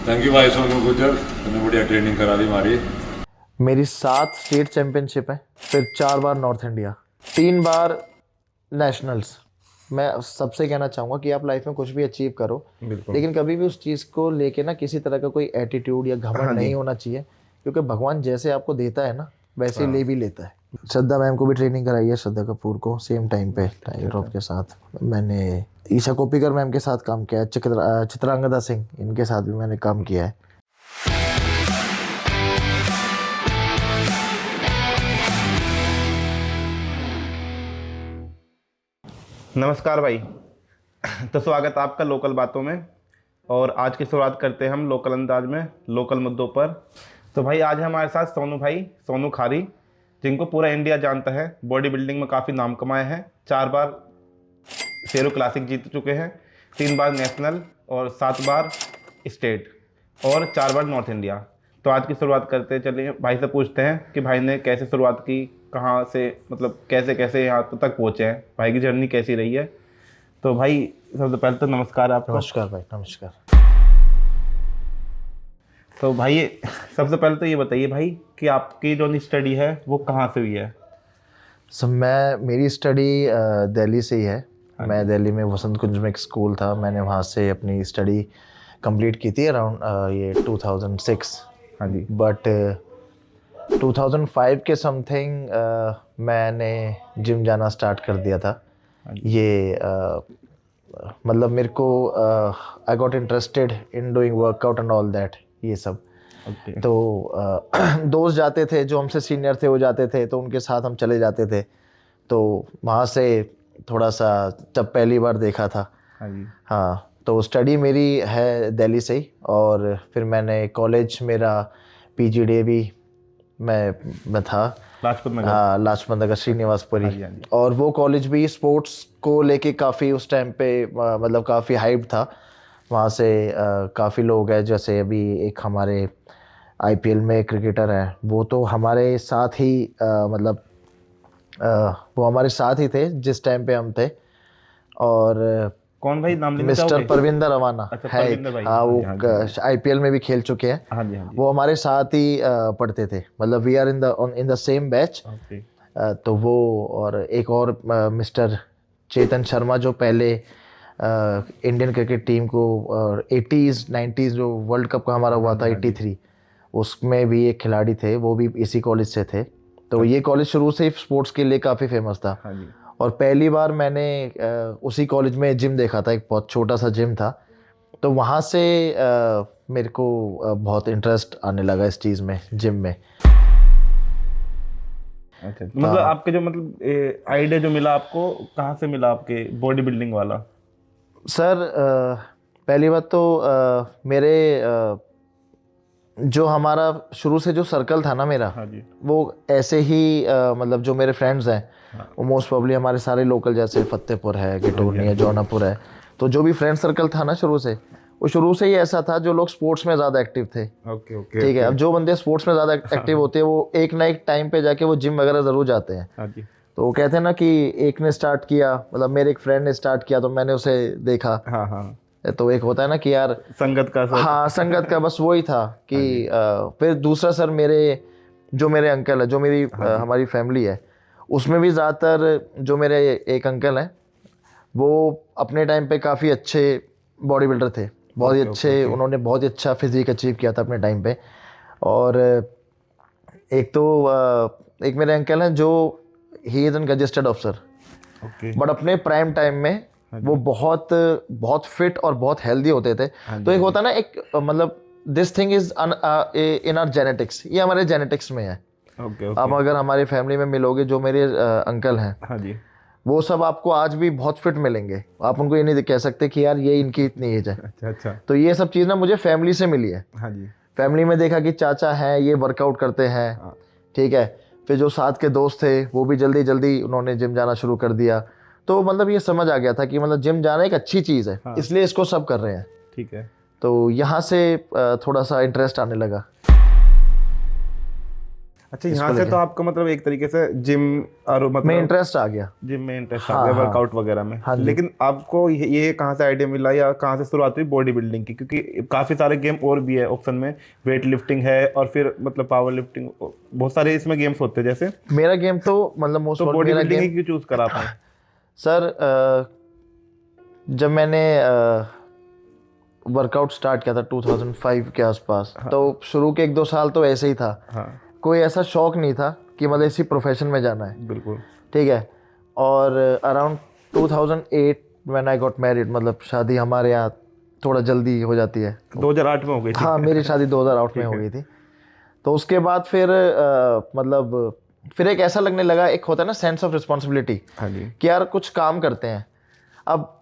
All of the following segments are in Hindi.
थैंक यू भाई सोनू गुज्जर, तुमने बढ़िया ट्रेनिंग करा दी हमारी। मेरी 7 स्टेट चैंपियनशिप है, फिर 4 बार नॉर्थ इंडिया, 3 बार नेशनल्स। मैं सबसे कहना चाहूँगा कि आप लाइफ में कुछ भी अचीव करो, लेकिन कभी भी उस चीज़ को लेके ना किसी तरह का कोई एटीट्यूड या घमंड नहीं होना चाहिए, क्योंकि भगवान जैसे आपको देता है ना वैसे ही ले भी लेता है। श्रद्धा मैम को भी ट्रेनिंग कराई है, श्रद्धा कपूर को सेम टाइम पे टाइगर श्रॉफ के साथ। मैंने ईशा कोप्पिकर मैम के साथ काम किया है, चित्रांगदा सिंह इनके साथ भी मैंने काम किया है। नमस्कार भाई। तो स्वागत है आपका लोकल बातों में। और आज की शुरुआत करते हैं हम लोकल अंदाज में, लोकल मुद्दों पर। तो भाई आज हमारे साथ सोनू भाई, सोनू खारी, जिनको पूरा इंडिया जानता है। बॉडी बिल्डिंग में काफ़ी नाम कमाए हैं, 4 बार शेरू क्लासिक जीत चुके हैं, 3 बार नेशनल और 7 बार स्टेट और 4 बार नॉर्थ इंडिया। तो आज की शुरुआत करते चलिए भाई से पूछते हैं कि भाई ने कैसे शुरुआत की, कहाँ से, मतलब कैसे कैसे यहाँ तक पहुँचे हैं, भाई की जर्नी कैसी रही है। तो भाई सबसे पहले तो नमस्कार आपको। नमस्कार भाई, नमस्कार। तो भाई सबसे पहले तो ये बताइए भाई कि आपकी जो स्टडी है वो कहाँ से हुई है। मेरी स्टडी दिल्ली से ही है। मैं दिल्ली में वसंत कुंज में एक स्कूल था, मैंने वहाँ से अपनी स्टडी कंप्लीट की थी अराउंड ये 2006। हाँ जी। बट 2005 के समथिंग मैंने जिम जाना स्टार्ट कर दिया था। ये मतलब मेरे को I got interested in doing workout and all that, ये सब। तो दोस्त जाते थे जो हमसे सीनियर थे, वो जाते थे तो उनके साथ हम चले जाते थे। तो वहाँ से थोड़ा सा जब पहली बार देखा था। हाँ, तो स्टडी मेरी है दिल्ली से ही। और फिर मैंने कॉलेज, मेरा PGDA भी मैं था लाजपत नगर। हाँ, लाजपत नगर श्रीनिवासपुरी। और वो कॉलेज भी स्पोर्ट्स को लेके काफ़ी उस टाइम पे मतलब काफ़ी हाइप था। वहाँ से काफ़ी लोग हैं, जैसे अभी एक हमारे IPL में क्रिकेटर हैं, वो तो हमारे साथ ही मतलब वो हमारे साथ ही थे जिस टाइम पे हम थे। और कौन भाई, नाम लेना मिस्टर चाहोगे? परविंदर रवाना अच्छा, है परविंदर भाई। हाँ, वो हाँ जी। IPL में भी खेल चुके हैं। हाँ जी, हाँ जी। वो हमारे साथ ही पढ़ते थे, मतलब we are in the same batch. तो वो और एक और मिस्टर चेतन शर्मा, जो पहले इंडियन क्रिकेट टीम को 80s 90s जो वर्ल्ड कप का हमारा हुआ था 83, उसमें भी एक खिलाड़ी थे, वो भी इसी कॉलेज से थे। तो ये कॉलेज शुरू से ही स्पोर्ट्स के लिए काफ़ी फेमस था। हाँ जी। और पहली बार मैंने उसी कॉलेज में जिम देखा था, एक बहुत छोटा सा जिम था। तो वहाँ से मेरे को बहुत इंटरेस्ट आने लगा इस चीज़ में, जिम में। अच्छा, मतलब आपके जो मतलब आइडिया जो मिला आपको, कहाँ से मिला आपके बॉडी बिल्डिंग वाला? सर पहली बात तो मेरे जो हमारा शुरू से जो सर्कल था ना मेरा, हाँ जी। वो ऐसे ही मतलब जो मेरे फ्रेंड्स हैं वो मोस्ट प्रॉब्ली हमारे सारे लोकल, जैसे फतेहपुर है, गिटोनी है, जौनापुर है। तो जो भी फ्रेंड सर्कल था ना शुरू से, वो शुरू से ही ऐसा था जो लोग स्पोर्ट्स में ज़्यादा एक्टिव थे। Okay okay. ठीक है, अब जो बंदे स्पोर्ट्स में ज़्यादा एक्टिव होते हैं वो एक ना एक टाइम पे जाके वो जिम वगैरह ज़रूर जाते हैं। हाँ जी। तो वो कहते हैं ना कि एक ने स्टार्ट किया, मतलब मेरे एक फ्रेंड ने स्टार्ट किया तो मैंने उसे देखा। हाँ हाँ। तो एक होता है ना कि यार संगत का सर। हाँ, संगत का बस वही था कि फिर दूसरा सर, मेरे अंकल है, जो मेरी हमारी फैमिली है उसमें भी ज़्यादातर जो मेरे एक अंकल हैं वो अपने टाइम पे काफ़ी अच्छे बॉडी बिल्डर थे, बहुत ही अच्छे। उन्होंने बहुत ही अच्छा फिजिक अचीव किया था अपने टाइम पे। और एक मेरे अंकल हैं जो he is an gazetted officer, but अपने प्राइम टाइम में वो बहुत बहुत फिट और बहुत हेल्दी होते थे। तो एक होता ना एक मतलब this thing is in our genetics, ये हमारे जेनेटिक्स में है। आप अगर हमारी फैमिली में मिलोगे, जो मेरे अंकल हैं, हाँ जी, वो सब आपको आज भी बहुत फिट मिलेंगे। आप उनको ये नहीं कह सकते कि यार ये इनकी इतनी एज है। अच्छा। तो ये सब चीज़ ना मुझे फैमिली से मिली है। हाँ जी। फैमिली में देखा कि चाचा हैं, ये वर्कआउट करते हैं। ठीक है, फिर जो साथ के दोस्त थे वो भी जल्दी जल्दी उन्होंने जिम जाना शुरू कर दिया। तो मतलब ये समझ आ गया था कि मतलब जिम जाना एक अच्छी चीज़ है, इसलिए इसको सब कर रहे हैं। ठीक है। तो यहाँ से थोड़ा सा इंटरेस्ट आने लगा। अच्छा, यहाँ से तो आपका मतलब एक तरीके से जिम और में मतलब इंटरेस्ट आ गया। जिम में इंटरेस्ट आ हाँ, गया, हाँ। वर्कआउट वगैरह में। हाँ जी। लेकिन आपको ये कहाँ से आइडिया मिला या कहाँ से शुरुआत हुई बॉडी बिल्डिंग की? क्योंकि काफ़ी सारे गेम और भी है ऑप्शन में, वेट लिफ्टिंग है और फिर मतलब पावर लिफ्टिंग, बहुत सारे इसमें गेम्स होते हैं। जैसे मेरा गेम तो मतलब मोस्ट तो बॉडी मेरा बिल्डिंग गेम ही क्यों चूज करा आपने? सर जब मैंने वर्कआउट स्टार्ट किया था 2005 के आसपास, तो शुरू के 1-2 साल तो ऐसे ही था। हाँ कोई ऐसा शौक नहीं था कि मतलब इसी प्रोफेशन में जाना है, बिल्कुल। ठीक है। और around 2008 when I got married, मतलब शादी हमारे यहाँ थोड़ा जल्दी हो जाती है। 2008 में हो गई थी? हाँ, मेरी शादी 2008 में हो गई थी। तो उसके बाद फिर मतलब फिर एक ऐसा लगने लगा, एक होता है ना सेंस ऑफ रिस्पॉन्सिबिलिटी, हाँ जी। कि यार कुछ काम करते हैं। अब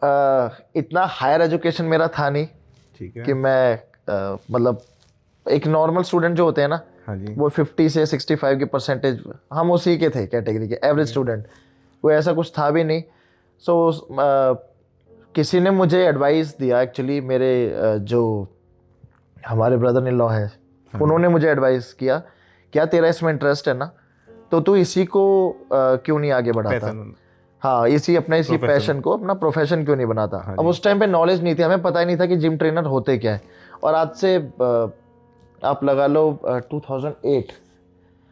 इतना हायर एजुकेशन मेरा था नहीं ठीक है। कि मैं मतलब एक नॉर्मल स्टूडेंट जो होते हैं ना, हाँ जी। वो 50 से 65 की परसेंटेज, हम उसी के थे कैटेगरी के, एवरेज स्टूडेंट। कोई ऐसा कुछ था भी नहीं। सो किसी ने मुझे एडवाइस दिया, एक्चुअली मेरे जो हमारे ब्रदर इन लॉ है, उन्होंने मुझे एडवाइस किया, क्या तेरा इसमें इंटरेस्ट है ना, तो तू इसी को क्यों नहीं आगे बढ़ाता। पैशन। हाँ, इसी अपना इसी Profession। पैशन को अपना प्रोफेशन क्यों नहीं बनाता। हाँ अब जी। उस टाइम पे नॉलेज नहीं थी, हमें पता ही नहीं था कि जिम ट्रेनर होते क्या है। और आज से आप लगा लो 2008,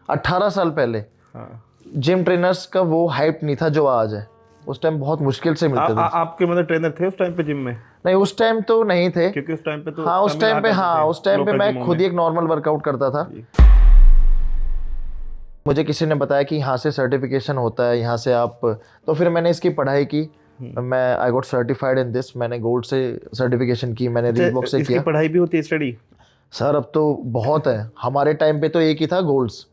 18 साल पहले हाँ। जिम ट्रेनर्स का वो हाइप नहीं था जो आज है। उस टाइम बहुत मुश्किल से मिलते थे। आपके मतलब ट्रेनर थे उस टाइम पे जिम में? नहीं, उस टाइम तो नहीं थे। क्योंकि उस टाइम पे तो हाँ, उस टाइम पे local मैं gyms खुद में। ही एक नॉर्मल वर्कआउट करता था। जी। मुझे किसी ने बताया कि यहाँ से सर्टिफिकेशन होता है, यहाँ से आप, तो फिर मैंने इसकी पढ़ाई की। मैं I got certified in this, मैंने गोल्ड से सर्टिफिकेशन की, मैंने रीबॉक से इसकी किया। पढ़ाई भी होती है, स्टडी? सर अब तो बहुत है, हमारे टाइम पे तो एक ही था, गोल्ड्स।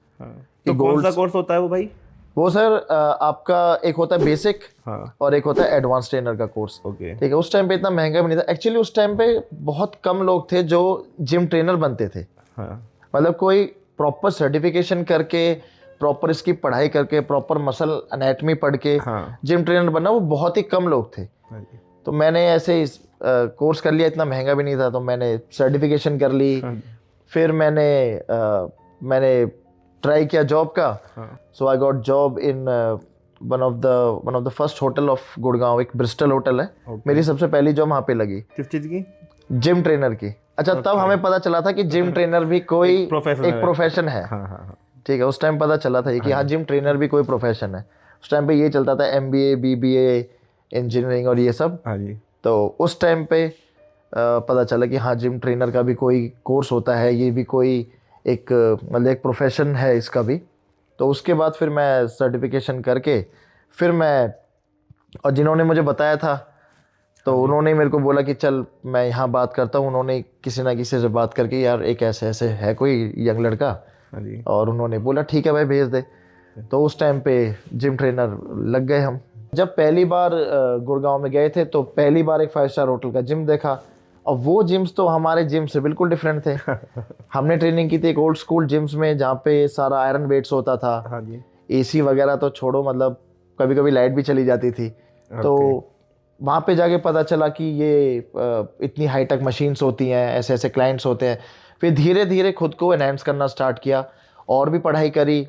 तो कौन सा कोर्स होता है वो भाई? वो सर आपका एक होता है बेसिक, हाँ। और एक होता है एडवांस ट्रेनर का कोर्स। ओके। ठीक है, उस टाइम पे इतना महंगा भी नहीं था। एक्चुअली उस टाइम पे बहुत कम लोग थे जो जिम ट्रेनर बनते थे। हाँ। मतलब कोई प्रॉपर सर्टिफिकेशन करके, प्रॉपर इसकी पढ़ाई करके, प्रॉपर मसल एनाटमी पढ़ के हाँ। जिम ट्रेनर बनना, वो बहुत ही कम लोग थे। हाँ जी। तो मैंने ऐसे कोर्स कर लिया, इतना महंगा भी नहीं था, तो मैंने सर्टिफिकेशन कर ली। हाँ जी। फिर मैंने ट्राई किया जॉब का। हाँ। So I got job in one of the first hotel of Gurgaon, एक ब्रिस्टल होटल है। Okay। मेरी सबसे पहली जॉब वहाँ पे लगी, किस चीज की? जिम ट्रेनर की। अच्छा, तब हमें पता चला था कि जिम ट्रेनर भी कोई एक प्रोफेशन है। हाँ हाँ हाँ। ठीक है, उस टाइम पता चला था ये कि हाँ, जिम ट्रेनर भी कोई प्रोफेशन है। उस टाइम पे ये चलता था MBA BBA इंजीनियरिंग और ये सब। हाँ जी। तो उस टाइम पे पता चला कि हाँ, जिम ट्रेनर का भी कोई कोर्स होता है, ये भी कोई एक मतलब एक प्रोफेशन है इसका भी। तो उसके बाद फिर मैं सर्टिफिकेशन करके फिर मैं, और जिन्होंने मुझे बताया था तो उन्होंने मेरे को बोला कि चल मैं यहाँ बात करता हूँ। उन्होंने किसी ना किसी से बात करके, यार एक ऐसे ऐसे है कोई यंग लड़का, हाँ जी। और उन्होंने बोला ठीक है भाई, भेज दे। तो उस टाइम पे जिम ट्रेनर लग गए हम। जब पहली बार गुड़गांव में गए थे, तो पहली बार एक 5 स्टार होटल का जिम देखा, और वो जिम्स तो हमारे जिम से बिल्कुल डिफरेंट थे। हमने ट्रेनिंग की थी एक ओल्ड स्कूल जिम्स में, जहाँ पे सारा आयरन वेट्स होता था। हाँ जी। AC वगैरह तो छोड़ो, मतलब कभी कभी लाइट भी चली जाती थी। तो वहाँ पे जाके पता चला कि ये इतनी हाईटेक मशीन्स होती हैं, ऐसे ऐसे क्लाइंट्स होते हैं। फिर धीरे धीरे खुद को एनहांस करना स्टार्ट किया, और भी पढ़ाई करी,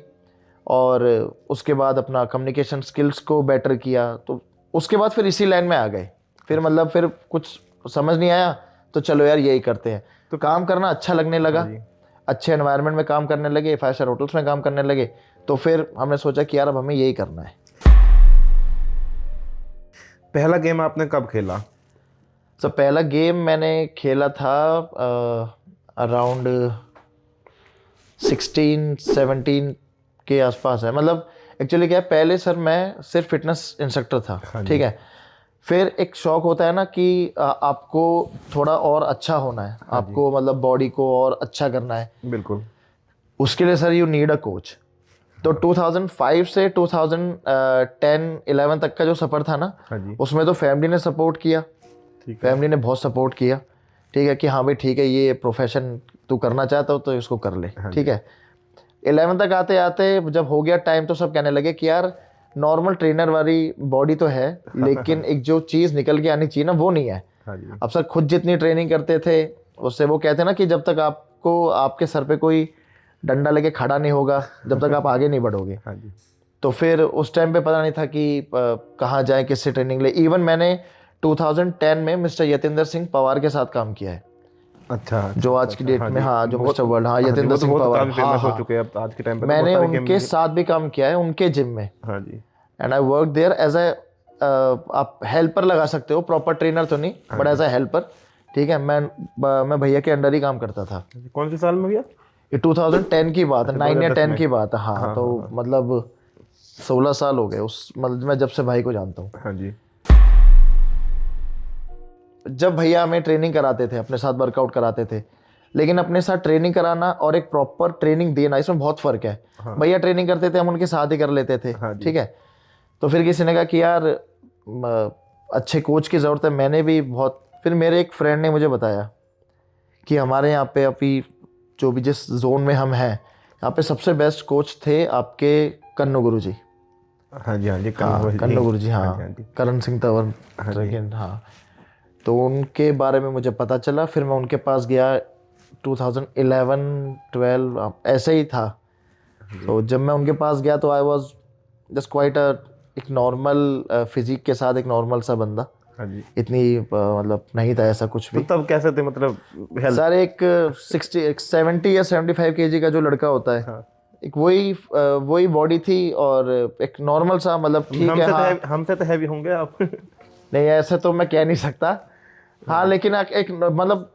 और उसके बाद अपना कम्युनिकेशन स्किल्स को बेटर किया। तो उसके बाद फिर इसी लाइन में आ गए। फिर मतलब फिर कुछ समझ नहीं आया, तो चलो यार यही करते हैं। तो काम करना अच्छा लगने लगा, अच्छे एनवायरनमेंट में काम करने लगे, 5 स्टार होटल्स में काम करने लगे। तो फिर हमने सोचा कि यार अब हमें यही करना है। पहला गेम आपने कब खेला? तो पहला गेम मैंने खेला था अराउंड 16-17 के आसपास है। मतलब एक्चुअली क्या है, पहले सर मैं सिर्फ फिटनेस इंस्ट्रक्टर था। ठीक है, फिर एक शौक होता है ना कि आपको थोड़ा और अच्छा होना है, आपको मतलब बॉडी को और अच्छा करना है। बिल्कुल। उसके लिए sir you need a coach. तो 2005 से 2010-11 तक का जो सफ़र था ना, हाँ जी। उसमें तो फैमिली ने सपोर्ट किया। ठीक है। फैमिली ने बहुत सपोर्ट किया। ठीक है कि हाँ भाई ठीक है, ये प्रोफेशन तू करना चाहता हो तो इसको कर ले। ठीक है, 11 तक आते आते जब हो गया टाइम, तो सब कहने लगे कि यार नॉर्मल ट्रेनर वाली बॉडी तो है, लेकिन एक जो चीज़ निकल के आनी चाहिए ना, वो नहीं है। हाँ जी। अब सर खुद जितनी ट्रेनिंग करते थे, उससे वो कहते हैं ना कि जब तक आपको आपके सर पे कोई डंडा लेके खड़ा नहीं होगा जब तक आप आगे नहीं बढ़ोगे। हाँ जी। तो फिर उस टाइम पे पता नहीं था कि कहाँ जाए, किससे ट्रेनिंग ले। इवन मैंने 2010 में मिस्टर यतेंद्र सिंह पवार के साथ काम किया है, अच्छा, जो आज की डेट में, हाँ, जो मिस्टर वर्ल्ड, हाँ, यतेंद्र सिंह वो तो पवार, काफी हाँ, फेमस हो हाँ, चुके हैं अब आज के टाइम पे, तो मैंने बहुत सारे उनके साथ भी काम किया है, उनके जिम में। हाँ जी। And I work there as a, आप हेल्पर लगा सकते हो, प्रॉपर ट्रेनर तो नहीं, बट एज ए हेल्पर, ठीक है। मैं भैया के अंडर ही काम करता था। कौन से साल में भैया? ये 2010 की बात है, 9 या 10 की बात है, हाँ। हाँ, तो हाँ। मतलब 16 साल हो गए उस, मतलब मैं जब से भाई को जानता हूँ। हाँ जी। जब भैया हमें ट्रेनिंग कराते थे, अपने साथ वर्कआउट कराते थे, लेकिन अपने साथ ट्रेनिंग कराना और एक प्रॉपर ट्रेनिंग देना, इसमें बहुत फ़र्क है। हाँ। भैया ट्रेनिंग करते थे, हम उनके साथ ही कर लेते थे, हाँ जी। ठीक है। तो फिर किसी ने कहा कि यार अच्छे कोच की ज़रूरत है। मैंने भी बहुत, फिर मेरे एक फ्रेंड ने मुझे बताया कि हमारे यहाँ पे अभी जो भी जिस जोन में हम हैं, यहाँ पे सबसे बेस्ट कोच थे आपके कन्नू गुरु जी। हाँ जी। हाँ जी। कन्नू गुरु जी, हाँ, हाँ जी। करण सिंह तंवर, हाँ। तो उनके बारे में मुझे पता चला, फिर मैं उनके पास गया 2011-12 ऐसे ही था। तो जब मैं उनके पास गया तो आई वॉज जस्ट क्वाइट एक नॉर्मल फिजिक के साथ, एक नॉर्मल सा बंदा। हाँ जी। इतनी मतलब नहीं था ऐसा कुछ तो भी। तब कैसे थे, मतलब हेल्थ? सर एक 70 या 75 केजी का जो लड़का होता है, हाँ। एक वही बॉडी थी, और एक नॉर्मल सा, मतलब ठीक है, हाँ। हमसे तो हैवी होंगे आप। नहीं, ऐसे तो मैं कह नहीं सकता, हाँ, लेकिन एक मतलब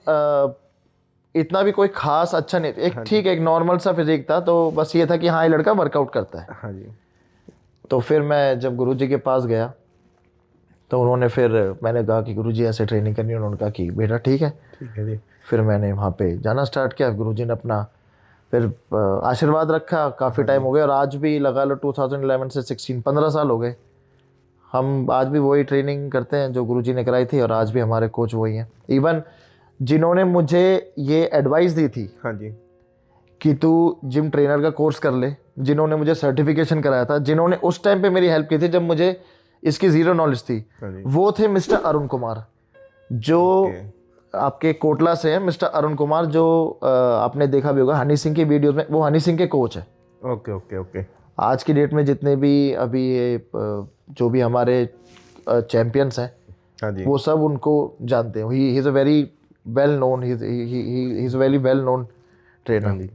इतना भी कोई खास अच्छा नहीं, एक ठीक है, एक नॉर्मल सा फिजिक था। तो बस ये था कि हाँ, ये लड़का वर्कआउट करता है। हाँ जी। तो फिर मैं जब गुरुजी के पास गया तो उन्होंने, फिर मैंने कहा कि गुरुजी ऐसे ट्रेनिंग करनी है। उन्होंने कहा कि बेटा ठीक है। ठीक है जी। फिर मैंने वहाँ पे जाना स्टार्ट किया। गुरुजी ने अपना फिर आशीर्वाद रखा। काफ़ी टाइम हो गया, और आज भी लगा लो 2011 से 16, 15 साल हो गए। हम आज भी वही ट्रेनिंग करते हैं जो गुरुजी ने कराई थी, और आज भी हमारे कोच वही हैं। इवन जिन्होंने मुझे ये एडवाइस दी थी हाँ जी। कि तू जिम ट्रेनर का कोर्स कर ले, जिन्होंने मुझे सर्टिफिकेशन कराया था, जिन्होंने उस टाइम पे मेरी हेल्प की थी जब मुझे इसकी ज़ीरो नॉलेज थी, हाँ जी। वो थे मिस्टर अरुण कुमार, जो आपके कोटला से हैं। मिस्टर अरुण कुमार, जो आपने देखा भी होगा हनी सिंह की वीडियोस में, वो हनी सिंह के कोच है। Okay okay okay. आज की डेट में जितने भी अभी ये जो भी हमारे चैम्पियंस हैं, हाँ जी। वो सब उनको जानते हैं। He is a very well known, he is a very well known trainer.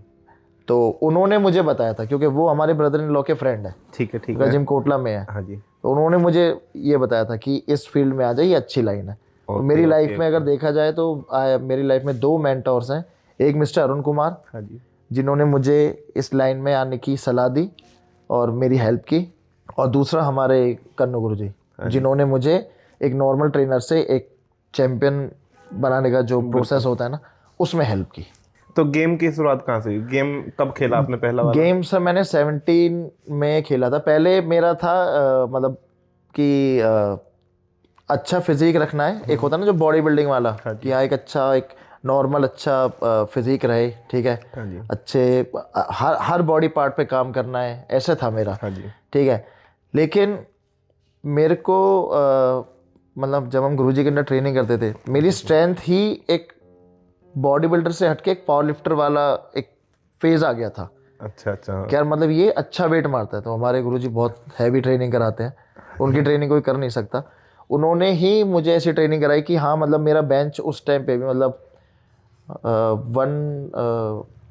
तो उन्होंने मुझे बताया था, क्योंकि वो हमारे ब्रदर इन लॉ के फ्रेंड है, ठीक है ठीक है। जिम कोटला में है। हाँ जी। तो उन्होंने मुझे ये बताया था कि इस फील्ड में आ जाइए, अच्छी लाइन है। तो मेरी लाइफ में अगर देखा जाए तो मेरी लाइफ में 2 मेंटोर्स हैं। एक मिस्टर अरुण कुमार, हाँ जी, जिन्होंने मुझे इस लाइन में आने की सलाह दी और मेरी हेल्प की, और दूसरा हमारे कन्नू गुरु जी, जिन्होंने मुझे एक नॉर्मल ट्रेनर से एक चैम्पियन बनाने का जो प्रोसेस होता है ना, उसमें हेल्प की। तो गेम की शुरुआत कहाँ से हुई? गेम कब खेला आपने पहला वाला? गेम सर मैंने 17 में खेला था। पहले मेरा था मतलब कि अच्छा फिजिक रखना है। एक होता है ना जो बॉडी बिल्डिंग वाला, कि हाँ एक अच्छा, एक नॉर्मल अच्छा फिजिक रहे, ठीक है, हाँ जी, अच्छे हर बॉडी पार्ट पे काम करना है, ऐसे था मेरा। हाँ जी, ठीक है, लेकिन मेरे को मतलब जब हम गुरुजी के अंदर ट्रेनिंग करते थे, मेरी स्ट्रेंथ ही एक बॉडी बिल्डर से हटके एक पावर लिफ्टर वाला एक फेज आ गया था। अच्छा अच्छा। क्या मतलब ये अच्छा वेट मारता है, तो हमारे गुरुजी बहुत हैवी ट्रेनिंग कराते हैं, उनकी ट्रेनिंग कोई कर नहीं सकता। उन्होंने ही मुझे ऐसी ट्रेनिंग कराई कि हाँ मतलब मेरा बेंच उस टाइम पे भी मतलब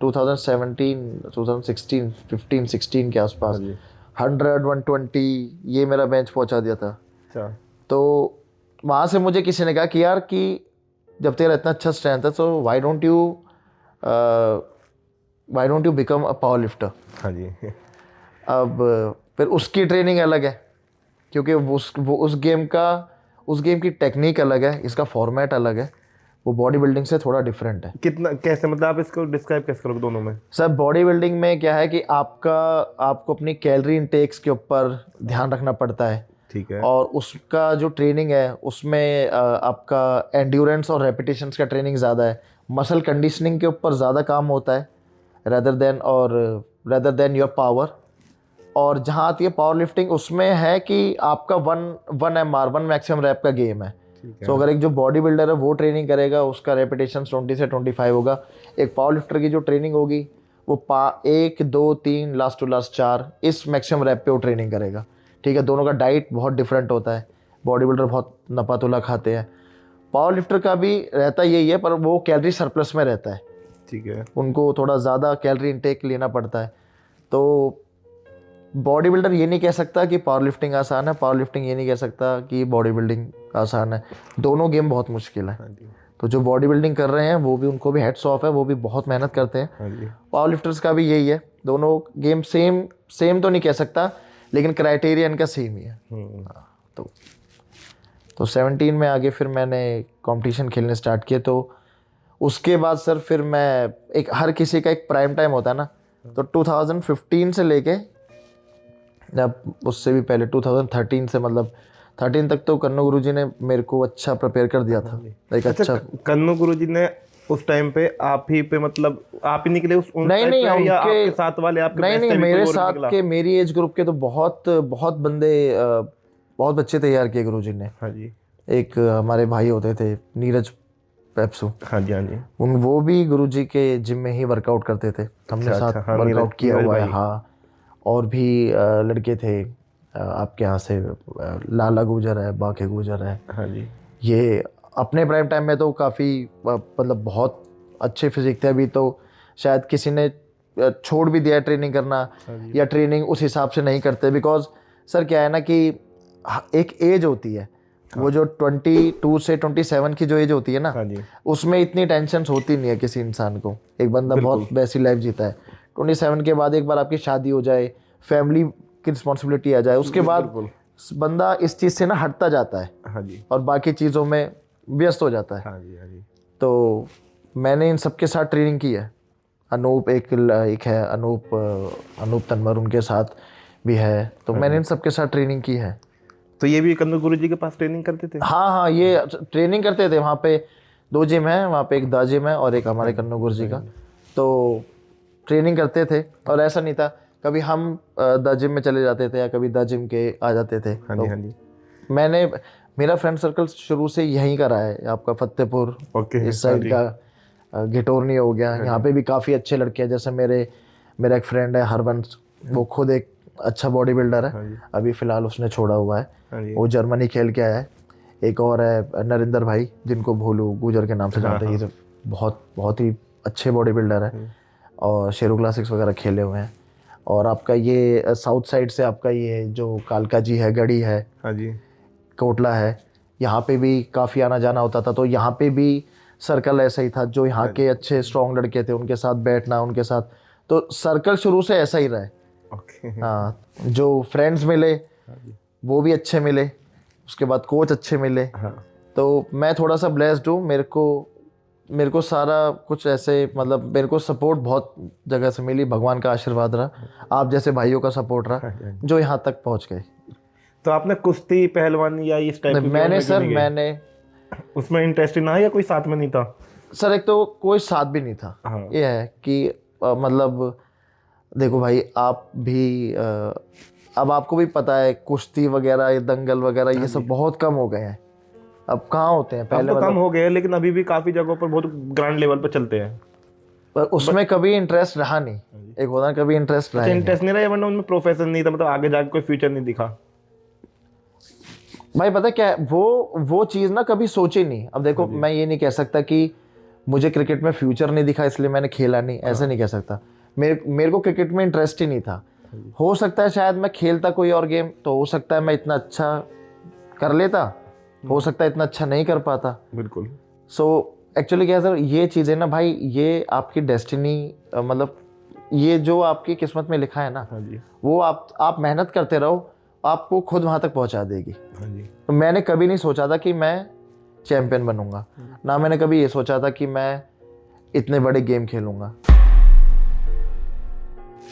2017 15 16 के आसपास 100 120 ये मेरा बेंच पहुंचा दिया था। अच्छा। तो वहाँ से मुझे किसी ने कहा कि यार कि जब तेरा इतना अच्छा स्ट्रेंथ है तो why don't you become a power lifter. हाँ जी। अब फिर उसकी ट्रेनिंग अलग है, क्योंकि उस गेम की टेक्निक अलग है, इसका फॉर्मेट अलग है, वो बॉडी बिल्डिंग से थोड़ा डिफरेंट है। कितना कैसे, मतलब आप इसको डिस्क्राइब कैसे करोगे दोनों में? सर बॉडी बिल्डिंग में क्या है कि आपको अपनी कैलोरी इनटेक्स के ऊपर ध्यान रखना पड़ता है, ठीक है, और और उसका जो ट्रेनिंग है उसमें आपका एंड्योरेंस और रेपिटेशंस का ट्रेनिंग ज़्यादा है, मसल कंडीशनिंग के ऊपर ज़्यादा काम होता है रेदर देन योर पावर। और जहाँ आती है पावर लिफ्टिंग, उसमें है कि आपका वन MR 1 मैक्सिमम रैप का गेम है। तो अगर एक जो बॉडी बिल्डर है वो ट्रेनिंग करेगा, उसका रेपिटेशन 20 से 25 होगा। एक पावर लिफ्टर की जो ट्रेनिंग होगी वो 1 2 3 लास्ट टू लास्ट 4 इस मैक्सिमम रैप पे वो ट्रेनिंग करेगा। ठीक है, दोनों का डाइट बहुत डिफरेंट होता है। बॉडी बिल्डर बहुत नपातुला खाते हैं, पावर लिफ्टर का भी रहता यही है, पर वो कैलोरी सरप्लस में रहता है। ठीक है, उनको थोड़ा ज़्यादा कैलोरी इंटेक लेना पड़ता है। तो बॉडी बिल्डर ये नहीं कह सकता कि पावर लिफ्टिंग आसान है, पावर लिफ्टिंग ये नहीं कह सकता कि बॉडी बिल्डिंग आसान है। दोनों गेम बहुत मुश्किल है। हाँ जी, तो जो बॉडी बिल्डिंग कर रहे हैं वो भी, उनको भी हेड्स ऑफ है, वो भी बहुत मेहनत करते हैं। हाँ जी, पावर लिफ्टर्स का भी यही है। दोनों गेम सेम तो नहीं कह सकता, लेकिन क्राइटेरिया इनका सेम ही है। तो 17 में आगे फिर मैंने कंपटीशन खेलने स्टार्ट किए। तो उसके बाद सर फिर मैं, एक हर किसी का एक प्राइम टाइम होता है ना, तो 2015 से लेके, अब उससे भी पहले 2013 से, मतलब 13 तक तो कन्नू गुरुजी ने मेरे को अच्छा प्रिपेयर कर दिया था। एक अच्छा कन्नू गुरुजी ने उस टाइम पे आप ही पे, मतलब आप ही निकले उस नहीं नहीं या उनके आपके साथ वाले आपके नहीं बैच नहीं से भी मेरे कोई और साथ निकला? के, मेरी एज ग्रुप के तो बहुत बहुत बंदे, बहुत बच्चे तैयार किए गुरुजी ने। हाँ जी, एक हमारे भाई होते थे नीरज पेप्सू, हाँ जी, हाँ जी, वो भी गुरुजी के जिम में ही वर्कआउट करते थे। हमने अच्छा, साथ हाँ, वर्कआउट किया नीरज हुआ है। भाई। हाँ, और भी लड़के थे आपके यहाँ से, लाला गुजर है, बाके गुजर है। हाँ जी, ये अपने प्राइम टाइम में तो काफ़ी मतलब बहुत अच्छे फिजिक थे। अभी तो शायद किसी ने छोड़ भी दिया ट्रेनिंग करना, हाँ जी, या ट्रेनिंग उस हिसाब से नहीं करते। बिकॉज सर क्या है ना कि एक एज होती है, वो जो 22 से 27 की जो एज होती है ना, हाँ जी, उसमें इतनी टेंशन होती नहीं है किसी इंसान को। एक बंदा बहुत वैसी लाइफ जीता है। 27 के बाद एक बार आपकी शादी हो जाए, फैमिली की रिस्पॉन्सिबिलिटी आ जाए, उसके बाद बिल्कुल। बंदा इस चीज़ से ना हटता जाता है हाँ जी, और बाकी चीज़ों में व्यस्त हो जाता है। हाँ जी, हाँ जी, तो मैंने इन सबके साथ ट्रेनिंग की है। अनूप एक है, अनूप तन्वर, उनके साथ भी है। तो मैंने इन सबके साथ ट्रेनिंग की है। तो ये भी कन्नू गुरुजी के पास ट्रेनिंग करते थे? हाँ हाँ, ये ट्रेनिंग करते थे। वहाँ पे 2 जिम है, वहाँ पे एक दा जिम है और एक हमारे कन्नू गुरुजी का। तो ट्रेनिंग करते थे, और ऐसा नहीं था कभी हम दा जिम में चले जाते थे या कभी दा जिम के आ जाते थे। हाँ जी, हाँ जी, मैंने, मेरा फ्रेंड सर्कल शुरू से यहीं का रहा है, आपका फतेहपुर ओके, इस साइड का, घिटोरनी हो गया। यहाँ पे भी काफ़ी अच्छे लड़के हैं। जैसे मेरा एक फ्रेंड है हरवंश, वो खुद एक अच्छा बॉडी बिल्डर हाँ है। जी, अभी फ़िलहाल उसने छोड़ा हुआ है, हाँ जी, वो जर्मनी खेल के आया है। एक और है नरेंद्र भाई, जिनको भोलू गुजर के नाम से जानते हैं। ये बहुत बहुत ही अच्छे बॉडी बिल्डर है, और शेरू क्लासिक्स वगैरह खेले हुए हैं। और आपका ये साउथ साइड से आपका ये जो कालका जी है, गढ़ी है, हाँ जी, कोटला है, यहाँ पे भी काफ़ी आना जाना होता था। तो यहाँ पे भी सर्कल ऐसा ही था, जो यहाँ के अच्छे स्ट्रॉन्ग लड़के थे उनके साथ बैठना, उनके साथ। तो सर्कल शुरू से ऐसा ही रहा है। ओके, हाँ, जो फ्रेंड्स मिले वो भी अच्छे मिले, उसके बाद कोच अच्छे मिले। हाँ, तो मैं थोड़ा सा ब्लेस्ड हूँ। मेरे को सारा कुछ ऐसे, मतलब मेरे को सपोर्ट बहुत जगह से मिली, भगवान का आशीर्वाद रहा, आप जैसे भाइयों का सपोर्ट रहा, जो यहाँ तक पहुँच गए। तो आपने कुश्ती, पहलवानी या इस टाइप मैंने उसमें इंटरेस्ट ना, या कोई साथ में नहीं था? सर एक तो कोई साथ भी नहीं था। हाँ। ये है कि मतलब देखो भाई, आप भी अब आपको भी पता है, कुश्ती वगैरह, ये दंगल वगैरह, ये सब बहुत कम हो गए हैं। अब कहाँ होते हैं पहले? तो कम हो गए, लेकिन अभी भी काफी जगहों पर बहुत ग्रांड लेवल पर चलते हैं। पर उसमें कभी इंटरेस्ट रहा नहीं। एक होता है, कभी इंटरेस्ट रहा ही नहीं। इंटरेस्ट नहीं रहा, वरना उनमें प्रोफेशन नहीं था, मतलब आगे जाके कोई फ्यूचर नहीं दिखा। भाई पता क्या है, वो चीज़ ना कभी सोची नहीं। अब देखो, मैं ये नहीं कह सकता कि मुझे क्रिकेट में फ्यूचर नहीं दिखा इसलिए मैंने खेला नहीं, ऐसा नहीं कह सकता। मेरे को क्रिकेट में इंटरेस्ट ही नहीं था। हो सकता है शायद मैं खेलता कोई और गेम, तो हो सकता है मैं इतना अच्छा कर लेता, हो सकता है इतना अच्छा नहीं कर पाता। बिल्कुल। सो एक्चुअली क्या है सर, ये चीज़ें ना भाई, ये आपकी डेस्टिनी, मतलब ये जो आपकी किस्मत में लिखा है ना, हाँ जी, वो आप मेहनत करते रहो, आपको खुद वहाँ तक पहुँचा देगी। हाँ जी। तो मैंने कभी नहीं सोचा था कि मैं चैम्पियन बनूंगा, ना मैंने कभी ये सोचा था कि मैं इतने बड़े गेम खेलूंगा।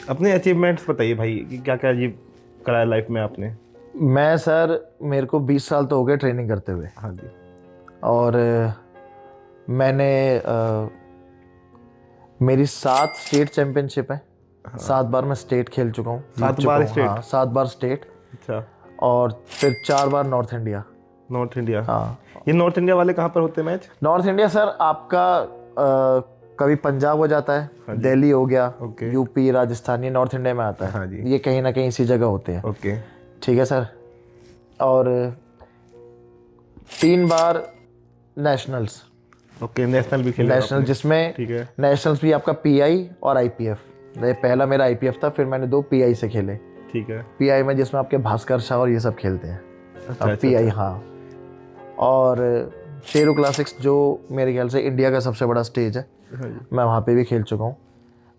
अपने अचीवमेंट्स बताइए भाई, कि क्या क्या अचीव करा है लाइफ में आपने? मैं सर, मेरे को 20 साल तो हो गए ट्रेनिंग करते हुए, हाँ जी, और मैंने मेरी 7 स्टेट चैंपियनशिप है। 7 बार मैं स्टेट खेल चुका हूँ। 7 बार स्टेट? हाँ, 7 बार स्टेट, अच्छा। और फिर 4 बार नॉर्थ इंडिया। North India? हाँ। ये नॉर्थ इंडिया वाले कहाँ पर होते हैं मैच? नॉर्थ इंडिया सर आपका कभी पंजाब हो जाता है, हाँ जी। दिल्ली हो गया, ओके। यूपी, राजस्थान, ये नॉर्थ इंडिया में आता है। हाँ जी। ये कहीं ना कहीं इसी जगह होते हैं। ओके। ठीक है सर। और 3 बार नेशनल्स, ओके, नेशनल भी खेले नेशनल आपने? जिसमें ठीक है। नेशनल्स भी आपका पीआई और आईपीएफ। पहला मेरा आईपीएफ था, फिर मैंने 2 पीआई से खेले। ठीक है। पीआई में जिसमें आपके भास्कर शाह और ये सब खेलते हैं। अच्छा, अब अच्छा, पीआई, अच्छा। हाँ। और शेरू क्लासिक्स जो मेरे ख्याल से इंडिया का सबसे बड़ा स्टेज है, हाँ जी। मैं वहाँ पे भी खेल चुका हूँ।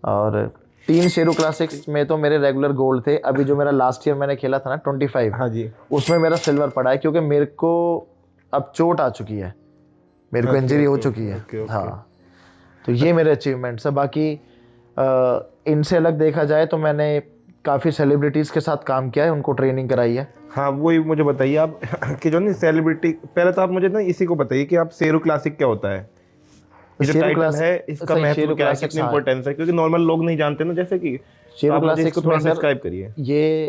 और 3 शेरू क्लासिक्स में तो मेरे रेगुलर गोल्ड थे। अभी जो मेरा लास्ट ईयर मैंने खेला था ना 25, हाँ जी। उसमें मेरा सिल्वर पड़ा है, क्योंकि मेरे को अब चोट आ चुकी है, मेरे को इंजरी हो चुकी है। Okay, okay. हाँ, तो ये मेरे अचीवमेंट्स है। बाकी इनसे अलग देखा जाए तो मैंने काफ़ी सेलिब्रिटीज़ के साथ काम किया है, उनको ट्रेनिंग कराई है। हाँ, वही मुझे बताइए आप कि जो नहीं सेलिब्रिटी, पहले तो आप मुझे ना इसी को बताइए कि आप शेरू क्लासिक क्या होता है, ये जो शेरू टाइटल क्लासिक- है इसका सही, महत्व शेरू क्या है, क्लासिक्स, कितनी हाँ। इंपॉर्टेंस है, क्योंकि नॉर्मल लोग नहीं जानते ना, जैसे कि शेरू आप मुझे क्लासिक्स इसको थोड़ा में सर डिस्क्राइब करिए। ये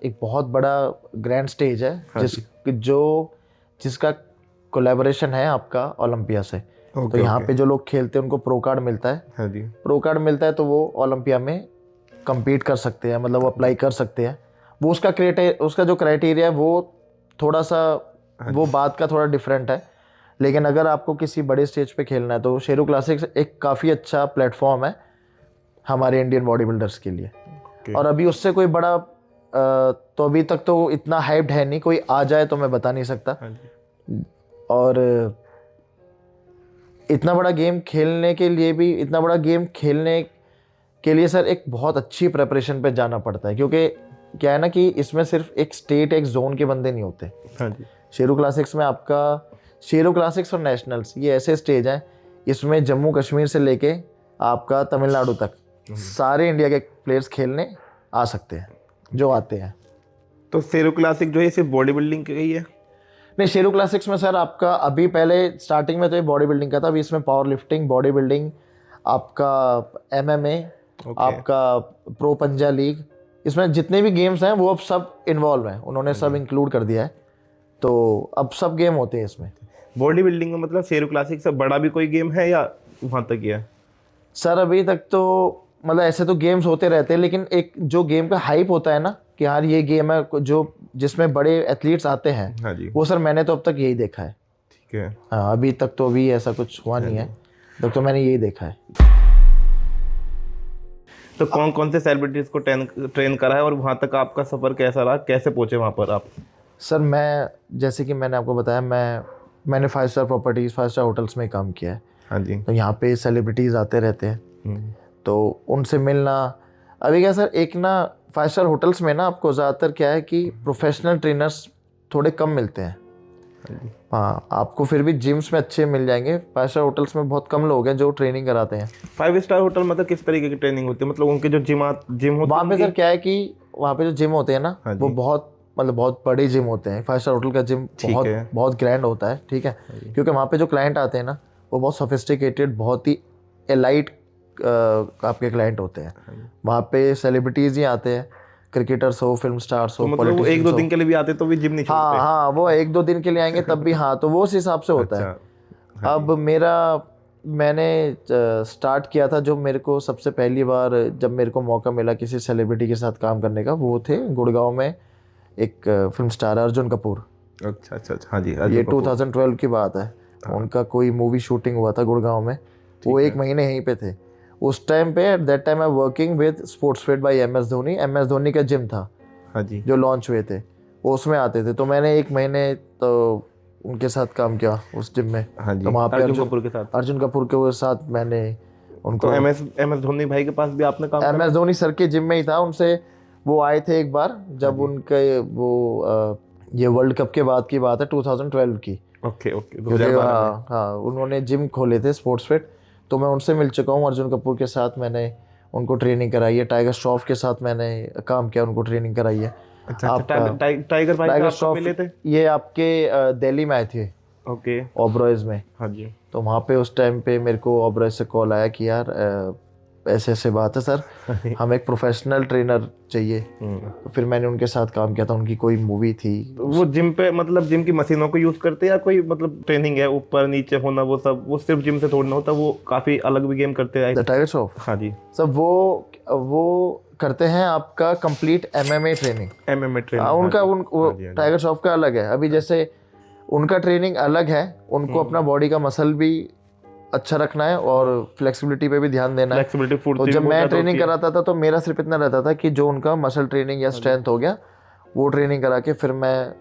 एक बहुत बड़ा ग्रैंड स्टेज है, जिसका कोलैबोरेशन है आपका ओलंपिया से। तो यहाँ पे जो लोग खेलते हैं उनको प्रो कार्ड मिलता है। हाँ जी। प्रो कार्ड मिलता है तो वो ओलंपिया में compete कर सकते हैं, मतलब वो अप्लाई कर सकते हैं। वो उसका जो क्राइटेरिया है वो थोड़ा सा, वो बात का थोड़ा डिफरेंट है। लेकिन अगर आपको किसी बड़े स्टेज पे खेलना है तो शेरू क्लासिक्स एक काफ़ी अच्छा प्लेटफॉर्म है हमारे इंडियन बॉडी बिल्डर्स के लिए। ओके। और अभी उससे कोई बड़ा तो अभी तक तो इतना हाइप्ड है नहीं, कोई आ जाए तो मैं बता नहीं सकता। हाँ जी। और इतना बड़ा गेम खेलने के लिए सर एक बहुत अच्छी प्रिपरेशन पे जाना पड़ता है, क्योंकि क्या है ना कि इसमें सिर्फ एक स्टेट, एक जोन के बंदे नहीं होते। हाँ जी। शेरू क्लासिक्स में आपका, शेरू क्लासिक्स और नेशनल्स ये ऐसे स्टेज हैं, इसमें जम्मू कश्मीर से लेके आपका तमिलनाडु तक सारे इंडिया के प्लेयर्स खेलने आ सकते हैं, जो आते हैं। तो शेरू क्लासिक जो है सिर्फ बॉडी बिल्डिंग की है? नहीं, शेरू क्लासिक्स में सर आपका अभी पहले स्टार्टिंग में तो ये बॉडी बिल्डिंग का था, अभी इसमें पावर लिफ्टिंग, बॉडी बिल्डिंग, आपका MMA, आपका प्रो पंजा लीग, इसमें जितने भी गेम्स हैं वो अब सब इन्वॉल्व हैं, उन्होंने सब इंक्लूड कर दिया है। तो अब सब गेम होते हैं इसमें। बॉडी बिल्डिंग में मतलब शेरू क्लासिक से बड़ा भी कोई गेम है या वहाँ तक ही है? सर अभी तक तो मतलब ऐसे तो गेम्स होते रहते हैं, लेकिन एक जो गेम का हाइप होता है ना कि यार ये गेम है जो जिसमें बड़े एथलीट्स आते हैं, हाँ जी। वो सर मैंने तो अब तक यही देखा है। ठीक है। हाँ, अभी तक तो अभी ऐसा कुछ हुआ नहीं है, तब तो मैंने यही देखा है। तो कौन कौन से सेलिब्रिटीज को ट्रेन करा है और वहाँ तक आपका सफ़र कैसा रहा, कैसे पहुँचे वहाँ पर आप? सर मैं, जैसे कि मैंने आपको बताया, मैंने 5 स्टार प्रॉपर्टीज़, 5 स्टार होटल्स में काम किया है। हाँ जी। तो यहाँ पे सेलिब्रिटीज़ आते रहते हैं, तो उनसे मिलना। अभी क्या सर, एक ना 5 स्टार होटल्स में ना आपको ज़्यादातर क्या है कि प्रोफेशनल ट्रेनर्स थोड़े कम मिलते हैं। हाँ, आपको फिर भी जिम्स में अच्छे मिल जाएंगे, 5 स्टार होटल्स में बहुत कम लोग हैं जो ट्रेनिंग कराते हैं। 5 स्टार होटल मतलब किस तरीके की ट्रेनिंग होती है, मतलब उनके जो जिम होते हैं वहाँ पे सर क्या है कि वहाँ पे जो जिम होते हैं ना, हाँ जी। वो बहुत बड़े जिम होते हैं। 5 स्टार होटल का जिम है। बहुत ग्रैंड होता है, ठीक है। क्योंकि वहाँ पे जो क्लाइंट आते हैं ना, वो बहुत सोफिस्टिकेटेड, बहुत ही एलाइट आपके क्लाइंट होते हैं। वहाँ पे सेलिब्रिटीज़ ही आते हैं, क्रिकेटर्स हो, फिल्म स्टार्स हो, तो मतलब वो 1-2 दिन के लिए भी आते तो भी जिम नहीं छोड़ते? हाँ, वो 1-2 दिन के लिए आएंगे तब भी, हाँ, तो वो उस हिसाब से होता है। अच्छा। अब मैंने स्टार्ट किया था, जो मेरे को सबसे पहली बार जब मेरे को मौका मिला किसी सेलिब्रिटी के साथ काम करने का, वो थे गुड़गांव में एक फिल्म स्टार अर्जुन कपूर। अच्छा अच्छा अच्छा। हाँ जी। ये 2012 की बात है। उनका कोई मूवी शूटिंग हुआ था गुड़गांव में, वो 1 महीने यहीं पे थे। उस टाइम पे, at that time I working with Sports Fit by MS Dhoni. MS Dhoni का जिम था। हाँ जी। जो लॉन्च हुए थे वो उसमें आते थे, तो मैंने 1 महीने तो उनके साथ काम किया उस जिम में। हाँ जी। तो वहाँ पे अर्जुन कपूर के साथ। अर्जुन कपूर के साथ मैंने उनको, तो MS धोनी भाई के पास भी आपने काम MS धोनी सर के जिम में ही था। उनसे वो आए थे एक बार, जब उनके वो ये वर्ल्ड कप के बाद की बात है, 2012 की। Okay okay. हाँ, उन्होंने जिम खोले थे स्पोर्ट्स फिट, तो मैं उनसे मिल चुका हूँ। अर्जुन कपूर के साथ मैंने उनको ट्रेनिंग कराई है। टाइगर श्रॉफ के साथ मैंने काम किया, उनको ट्रेनिंग कराई है। अच्छा, टाइगर भाई टाइगर आप श्रॉफ मिले थे? ये आपके दिल्ली में आए थे, ओके। ओबरॉयज में। हाँ जी। तो वहाँ पे उस टाइम पे मेरे को ओबरॉयज से कॉल आया कि यार ऐसे ऐसे बात है सर, हम एक प्रोफेशनल ट्रेनर चाहिए। तो फिर मैंने उनके साथ काम किया था, उनकी कोई मूवी थी। वो जिम पे मतलब जिम की मशीनों को यूज करते हैं या कोई मतलब ट्रेनिंग है ऊपर नीचे होना वो सब, वो सिर्फ जिम से थोड़ी ना होता, वो काफी अलग भी गेम करते हैं। द टाइगर श्रॉफ, हाँ जी, सब वो करते हैं आपका complete MMA training. MMA training उनका टाइगर श्रॉफ का अलग है। अभी जैसे उनका ट्रेनिंग अलग है, उनको अपना बॉडी का मसल भी अच्छा रखना है और फ्लेक्सिबिलिटी पे भी ध्यान देना है। फ्लेक्सिबिलिटी तो फुर्ती जब वो मैं ज्यादा ट्रेनिंग होती है। कराता था तो मेरा सिर्फ इतना रहता था कि जो उनका मसल ट्रेनिंग या स्ट्रेंथ हो गया वो ट्रेनिंग करा के फिर मैं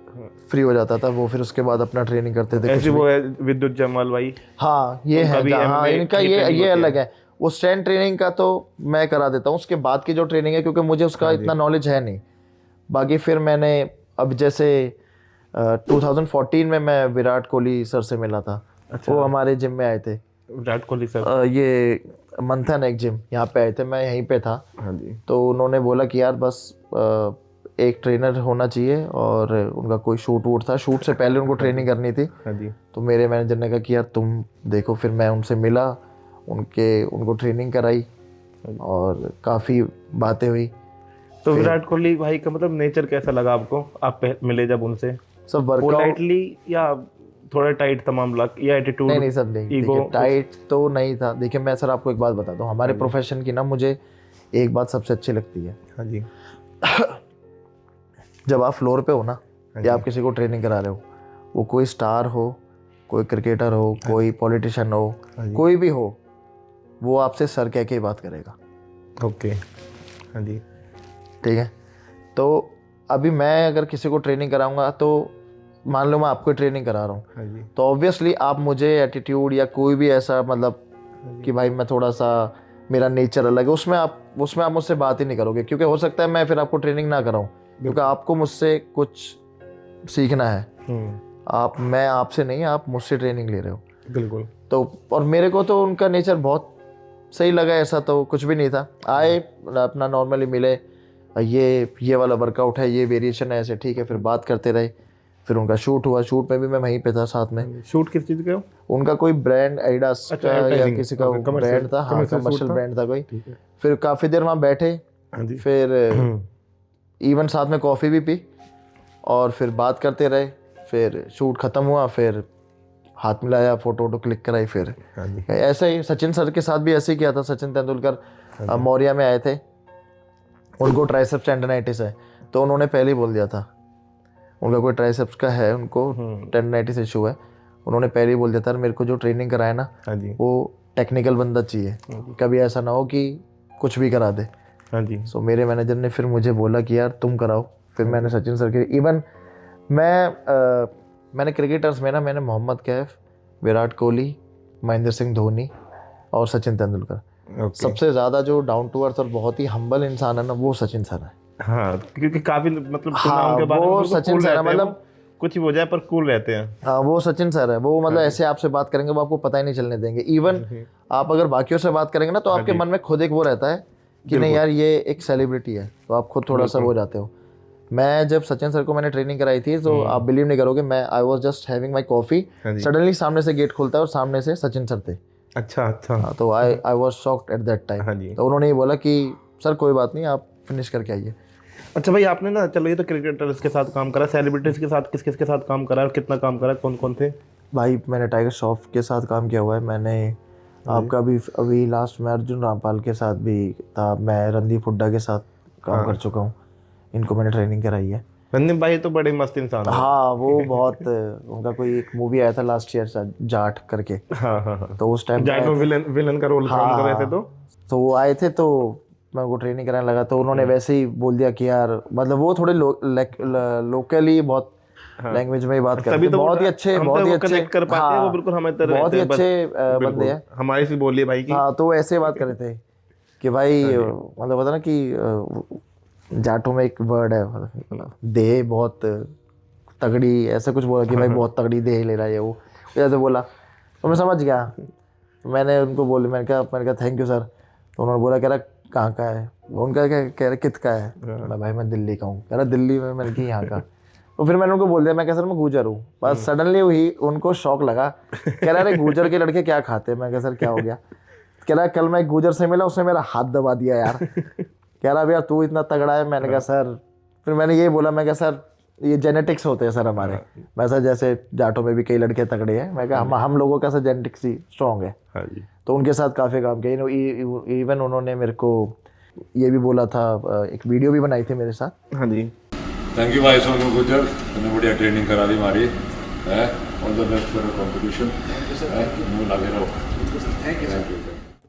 फ्री हो जाता था। वो फिर उसके बाद अपना ट्रेनिंग करते थे। ऐसे वो है विद्युत जमाल भाई। हाँ ये उनका है, भी हाँ MMA इनका की ये training होती अलग है। वो स्ट्रेंथ ट्रेनिंग का तो मैं करा देता हूँ, उसके बाद की जो ट्रेनिंग है क्योंकि मुझे उसका इतना नॉलेज है नहीं। बाकी फिर मैंने अब जैसे 2014 में मैं विराट कोहली सर से मिला था। वो हमारे जिम में आए थे, विराट कोहली सर। ये मंथन एक जिम यहाँ पे आए थे, मैं यहीं पे था। हाँ जी, तो उन्होंने बोला कि यार बस एक ट्रेनर होना चाहिए और उनका कोई शूट वूट था, शूट से पहले उनको ट्रेनिंग करनी थी। हाँ जी। तो मेरे मैनेजर ने कहा कि यार तुम देखो। फिर मैं उनसे मिला, उनको ट्रेनिंग कराई और काफ़ी बातें हुई। तो विराट कोहली भाई का मतलब नेचर कैसा लगा आपको, आप मिले जब उनसे? सब वर्कआउट पोलाइटली या थोड़ा टाइट था मामला, या एटीट्यूड? नहीं सर, नहीं ईगो टाइट तो नहीं था। देखिए मैं सर आपको एक बात बताता हूँ, हमारे प्रोफेशन की ना मुझे एक बात सबसे अच्छी लगती है। हाँ जी, जब आप फ्लोर पे हो ना या आप किसी को ट्रेनिंग करा रहे हो, वो कोई स्टार हो, कोई क्रिकेटर हो, कोई पॉलिटिशियन हो, कोई भी हो, वो आपसे सर कह के ही बात करेगा। ओके, हाँ जी, ठीक है। तो अभी मैं अगर किसी को ट्रेनिंग कराऊंगा तो मान लो मैं आपको ट्रेनिंग करा रहा हूँ, हाँ जी, तो ऑब्वियसली आप मुझे एटीट्यूड या कोई भी ऐसा मतलब कि भाई मैं थोड़ा सा मेरा नेचर अलग है, उसमें आप मुझसे बात ही नहीं करोगे। क्योंकि हो सकता है मैं फिर आपको ट्रेनिंग ना कराऊं, क्योंकि आपको मुझसे कुछ सीखना है। मैं आपसे नहीं, आप मुझसे ट्रेनिंग ले रहे हो। बिल्कुल। तो और मेरे को तो उनका नेचर बहुत सही लगा, ऐसा तो कुछ भी नहीं था। आए अपना नॉर्मली मिले, ये वाला वर्कआउट है, ये वेरिएशन है, ऐसे ठीक है। फिर बात करते रहे। फिर उनका शूट हुआ, शूट में भी मैं वहीं पे था साथ में। शूट किस चीज़ का? उनका कोई ब्रांड एडिडास अच्छा, का या advertising, किसी का okay, commercial, ब्रांड था, हाँ commercial shoot कमर्शियल था। ब्रांड था कोई। ठीक है। फिर काफ़ी देर वहाँ बैठे, हाँ जी, फिर इवन साथ में कॉफ़ी भी पी और फिर बात करते रहे। फिर शूट ख़त्म हुआ, फिर हाथ मिलाया, फ़ोटो क्लिक कराई। फिर हाँ जी, ऐसा ही सचिन सर के साथ भी ऐसे ही किया था। सचिन तेंदुलकर मौर्या में आए थे, उनको ट्राइसेप्स टेंडनाइटिस है, तो उन्होंने पहले ही बोल दिया था उनका कोई ट्राइसेप्स का है, उनको टेंडनाइटिस इशू है। उन्होंने पहले ही बोल दिया था मेरे को जो ट्रेनिंग कराया ना, हाँ जी, वो टेक्निकल बंदा चाहिए, कभी ऐसा ना हो कि कुछ भी करा दे। हाँ जी। सो मेरे मैनेजर ने फिर मुझे बोला कि यार तुम कराओ। फिर मैंने सचिन सर के इवन मैंने क्रिकेटर्स में ना मैंने मोहम्मद कैफ, विराट कोहली, महेंद्र सिंह धोनी और सचिन तेंदुलकर, सबसे ज़्यादा जो डाउन टू अर्थ और बहुत ही हम्बल इंसान है ना, वो सचिन सर है। हाँ, क्योंकि काफी मतलब सुना हाँ, उनके बारे में, वो बिल्कुल सचिन cool सर है, रहते हैं मतलब वो, कुछ ही हो जाए पर कूल रहते हैं। हाँ वो सचिन सर है। वो मतलब ऐसे आपसे बात करेंगे, वो आपको पता ही नहीं चलने देंगे। इवन आप अगर बाकियों से बात करेंगे ना, तो आपके मन में खुद एक वो रहता है कि नहीं यार ये एक सेलिब्रिटी है, तो आप खुद थोड़ा सा हो जाते हो। मैं जब सचिन सर को मैंने ट्रेनिंग कराई थी, तो आप बिलीव नहीं करोगे, I was just having my coffee, suddenly सामने से गेट खुलता है और सामने से सचिन सर थे। अच्छा अच्छा। तो I was shocked eight that time. हाँ जी। तो उन्होंने ये बोला कि सर कोई बात नहीं, आप फिनिश करके आइए। अच्छा भाई, आपने ना चलो ये तो क्रिकेटर्स के साथ काम करा, सेलिब्रिटीज के साथ किस किस के साथ काम करा और कितना काम करा, कौन कौन थे? भाई मैंने टाइगर श्रॉफ के साथ काम किया हुआ है। मैंने आपका भी अभी लास्ट में अर्जुन रामपाल के साथ भी था। मैं रणदीप हुड्डा के साथ काम कर चुका हूँ, इनको मैंने ट्रेनिंग कराई है। रणदीप भाई तो बड़े मस्त इंसान है। हाँ वो बहुत उनका कोई एक मूवी आया था लास्ट ईयर शायद, जाट करके। हाँ हाँ हाँ। तो उस टाइम जाट में विलन का रोल काम कर रहे थे। तो वो आए थे, तो मैं उनको ट्रेनिंग कराने लगा। तो उन्होंने वैसे ही बोल दिया कि यार मतलब वो थोड़े लोकली बहुत लैंग्वेज में ही बात करते हैं, बहुत ही अच्छे कर पाते हैं वो, बिल्कुल हमें तरह बहुत ही अच्छे बंदे हैं, हमारी सी बोलिए भाई की। हाँ तो ऐसे बात कर रहे थे कि भाई मतलब पता ना कि जाटों में एक वर्ड है मतलब देह बहुत तगड़ी, ऐसा कुछ बोला कि भाई बहुत तगड़ी देह ले रहा है वो, ऐसे बोला। तो मैं समझ गया। मैंने उनको बोला, मैंने कहा थैंक यू सर। तो उन्होंने बोला कह रहा कहाँ का है, उनका क्या कह रहा कित का है। मैं भाई मैं दिल्ली का हूँ। कह रहा दिल्ली में। मैंने कहा यहाँ का। तो फिर मैंने उनको बोल दिया, मैं कह सर मैं गुजर हूँ। बस सडनली ही उनको शौक लगा, कह रहा अरे गुजर के लड़के क्या खाते हैं। मैं कह सर क्या हो गया। कह रहा कल मैं गुजर से मिला, उसने मेरा हाथ दबा दिया यार। कह रहा यार तू इतना तगड़ा है। मैंने कहा सर, फिर मैंने ये बोला, मैं कहा सर ये जेनेटिक्स होते हैं सर हमारे। मैं सर जैसे जाटों में भी कई लड़के तगड़े हैं, मैं कहा हम लोगों का सर जेनेटिक्स ही स्ट्रॉन्ग है। हाँ जी। तो उनके साथ काफ़ी काम किया। इवन उन्होंने मेरे को ये भी बोला था, एक वीडियो भी बनाई थी मेरे साथ। हाँ जी। थैंक यू भाई सोनू गुजर, तुमने बढ़िया ट्रेनिंग करा दी हमारी है। All the best for competition. लगे रहो। Thank you.